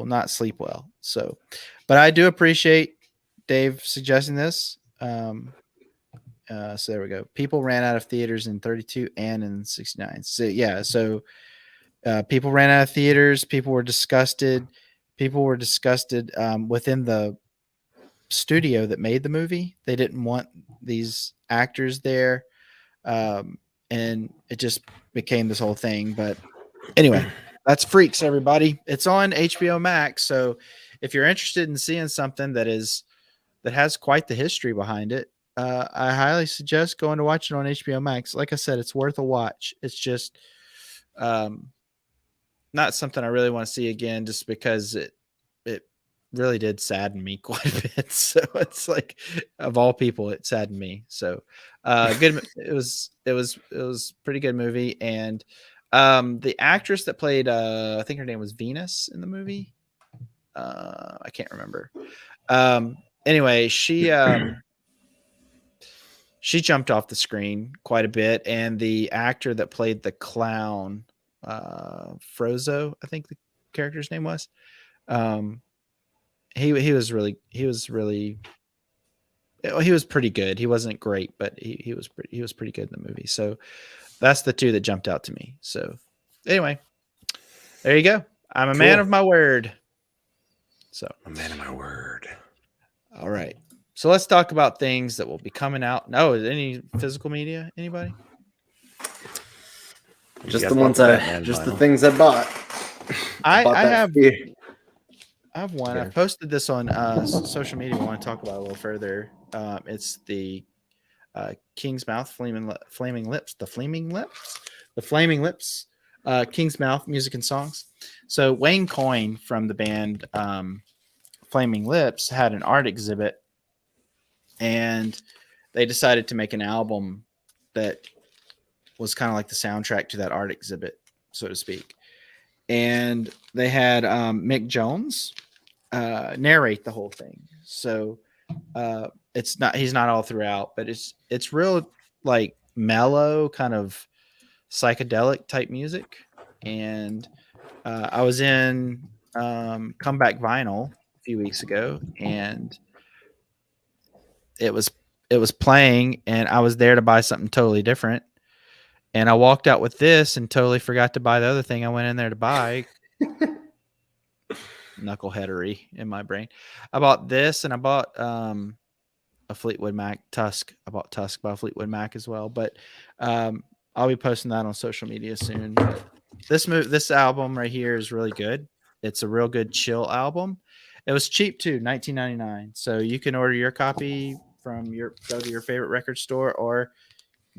not sleep well. So, but I do appreciate Dave suggesting this. So there we go. People ran out of theaters in 32 and in 69. So yeah, so people ran out of theaters. People were disgusted. People were disgusted within the studio that made the movie. They didn't want these actors there. And it just became this whole thing. But anyway, that's Freaks, everybody. It's on HBO Max. So if you're interested in seeing something that has quite the history behind it, I highly suggest going to watch it on HBO Max. Like I said, it's worth a watch. It's just not something I really want to see again, just because it really did sadden me quite a bit. So it's like, of all people, it saddened me. So good. It was pretty good movie. And the actress that played I think her name was Venus in the movie. I can't remember. Anyway, she jumped off the screen quite a bit, and the actor that played the clown, Frozo, I think the character's name was, he was pretty good. He wasn't great, but he was pretty good in the movie. So that's the two that jumped out to me. So anyway, there you go. I'm a man of my word. So
A man of my word.
all right. So let's talk about things that will be coming out. No, any physical media? Anybody?
Just
You
the
guys
ones
bought the
I,
Batman
just the
vinyl?
things I bought.
I
bought that
have
fear.
I have one.
Okay.
I've posted this on social media. I want to talk about it a little further. It's the King's Mouth Flaming Lips. The Flaming Lips. King's Mouth Music and Songs. So Wayne Coyne from the band Flaming Lips had an art exhibit, and they decided to make an album that was kind of like the soundtrack to that art exhibit, so to speak. And they had Mick Jones narrate the whole thing. So he's not all throughout, but it's real like mellow, kind of psychedelic type music. And I was in Comeback Vinyl a few weeks ago, and it was playing, and I was there to buy something totally different. And I walked out with this and totally forgot to buy the other thing I went in there to buy. Knuckleheadery in my brain. I bought this, and I bought a Fleetwood Mac Tusk. I bought Tusk by Fleetwood Mac as well. But I'll I'll be posting that on social media soon. But this album right here is really good. It's a real good chill album. It was cheap too, $19.99. So you can order your copy from go to your favorite record store, or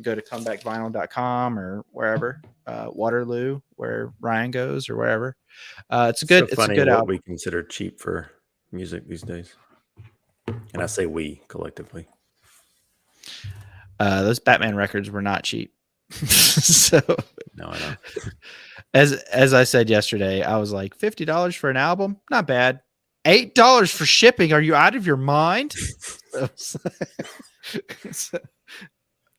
go to comebackvinyl.com or wherever, Waterloo, where Ryan goes, or wherever. It's a good
what
album.
we consider cheap for music these days. And I say we collectively.
Those Batman records were not cheap. So
No, I know.
As I said yesterday, I was like, $50 for an album, not bad. $8 for shipping. Are you out of your mind? So,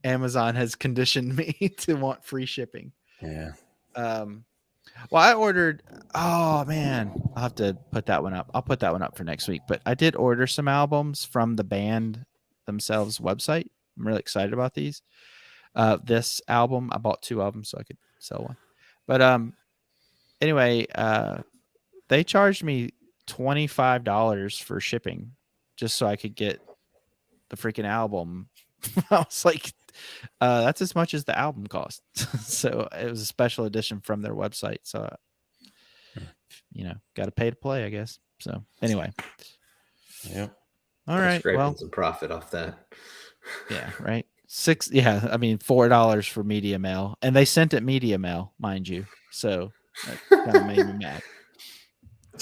Amazon has conditioned me to want free shipping.
Yeah.
Well, I ordered. Oh man, I'll have to put that one up. I'll put that one up for next week. But I did order some albums from the band themselves website. I'm really excited about these. This album, I bought 2 of them so I could sell one. But anyway, they charged me $25 for shipping just so I could get the freaking album. I was like, that's as much as the album cost. So it was a special edition from their website. So, got to pay to play, I guess. So anyway.
Yeah.
All right.
Scraping some profit off that.
Yeah. Right. $4 for media mail, and they sent it media mail, mind you. So that kind of made me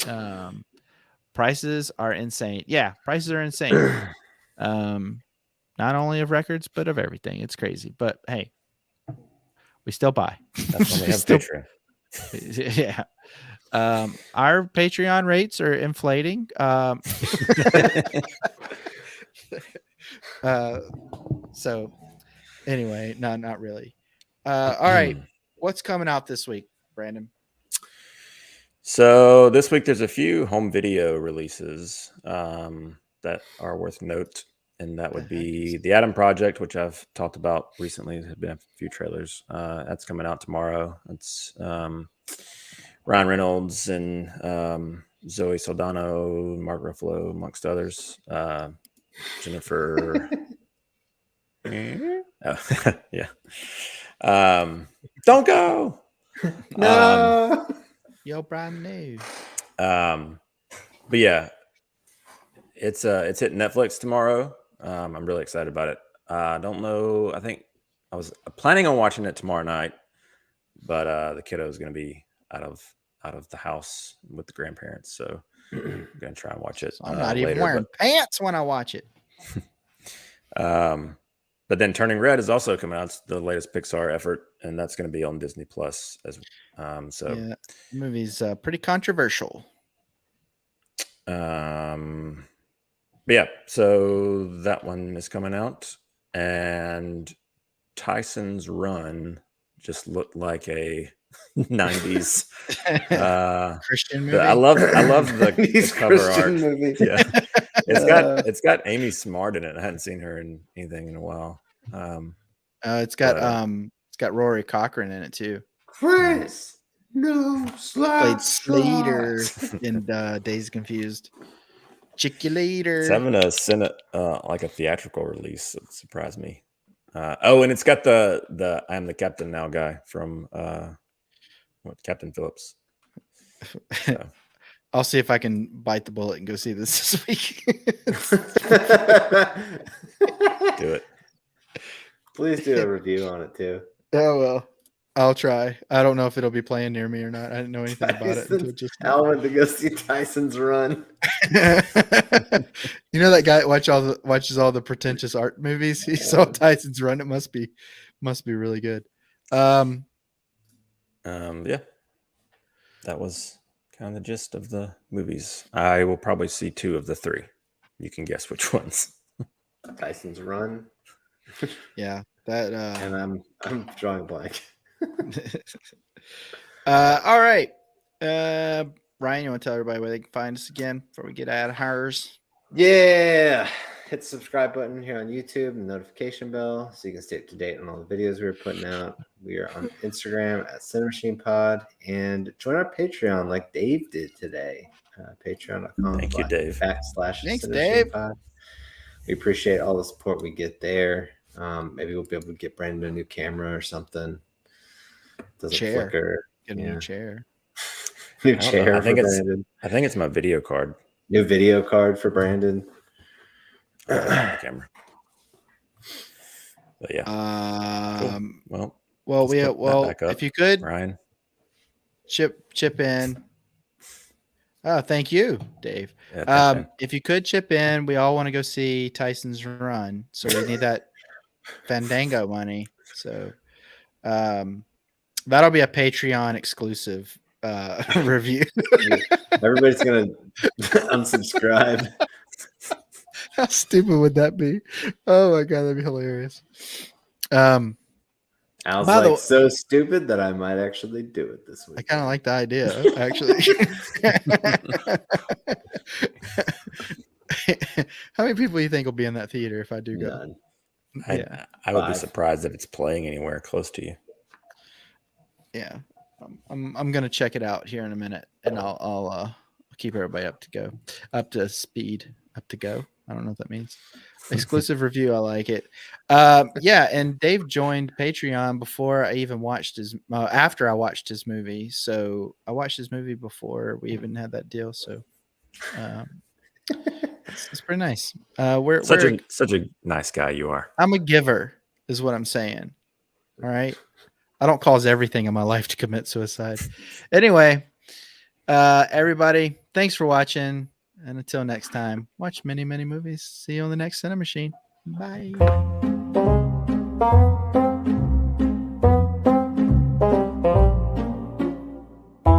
mad. Prices are insane. Yeah, prices are insane. Not only of records, but of everything. It's crazy. But hey, we still buy.
That's when we have Patreon.
Yeah. Our Patreon rates are inflating. So anyway, no, not really. All right. What's coming out this week, Brandon?
So this week there's a few home video releases that are worth note, and that would be The Adam Project, which I've talked about recently. There's been a few trailers. That's coming out tomorrow. It's Ryan Reynolds and Zoe Saldana, Mark Ruffalo, amongst others. Jennifer. Yeah. Don't go.
No.
Yo, brand new.
But yeah, it's hitting Netflix tomorrow. I'm really excited about it. I don't know. I think I was planning on watching it tomorrow night, but the kiddo is going to be out of the house with the grandparents, so I'm going to try and watch it.
I'm not even wearing pants when I watch it.
But then Turning Red is also coming out. It's the latest Pixar effort, and that's going to be on Disney Plus as so.
Yeah, the movie's pretty controversial.
But yeah, so that one is coming out, and Tyson's Run just looked like a 90s
Christian movie.
I love the cover art.
Movie.
Yeah, it's got Amy Smart in it. I hadn't seen her in anything in a while.
It's got Rory Cochrane in it too.
Chris, no
Played
slots.
Slater in Days Confused. Chickulator.
It's having a theatrical release. It surprised me. And it's got the I Am the Captain Now guy from Captain Phillips. So.
I'll see if I can bite the bullet and go see this week.
Do it.
Please do a review on it too.
Oh well, I'll try. I don't know if it'll be playing near me or not. I didn't know anything about it until just now.
I went to go see Tyson's Run.
You know that guy watches all the pretentious art movies. He saw Tyson's Run. It must be really good. Yeah,
that was kind of the gist of the movies. I will probably see 2 of the 3. You can guess which ones.
Tyson's Run.
Yeah, that.
And I'm drawing a blank.
All right, Ryan, you want to tell everybody where they can find us again before we get out of ours?
Yeah. Hit the subscribe button here on YouTube and notification bell so you can stay up to date on all the videos we're putting out. We are on Instagram at CiNEMACHiNE and join our Patreon like Dave did today. Patreon.com.
Thank you, Dave.
/
Thanks, Dave.
We appreciate all the support we get there. Maybe we'll be able to get Brandon a new camera or something. Doesn't
Chair.
flicker.
Get a new chair.
New
I don't know.
chair
I think
for
it's
Brandon.
I think it's my video card.
New video card for Brandon.
On the camera. But yeah. Cool.
Well,
let's put that back up,
if you could
Ryan.
chip in. Oh, thank you, Dave.
Yeah, thanks, man.
If you could chip in, we all want to go see Tyson's Run, so we need that Fandango money. So that'll be a Patreon exclusive review.
Everybody's gonna unsubscribe.
How stupid would that be? Oh my god, that'd be hilarious.
I was
By the
like
way-
so stupid that I might actually do it this week.
I kind of like the idea, actually. How many people do you think will be in that theater if I do go?
None.
Yeah,
I would be
5.
surprised if it's playing anywhere close to you.
yeah. I'm gonna check it out here in a minute, and I'll keep everybody up to speed, up to go. I don't know what that means. Exclusive review. I like it. Yeah, and Dave joined Patreon before I even watched his. After I watched his movie, so I watched his movie before we even had that deal. So, it's pretty nice.
Such a nice guy you are.
I'm a giver, is what I'm saying. All right, I don't cause everything in my life to commit suicide. Anyway, everybody, thanks for watching. And until next time, watch many, many movies. See you on the next CineMachine. Bye.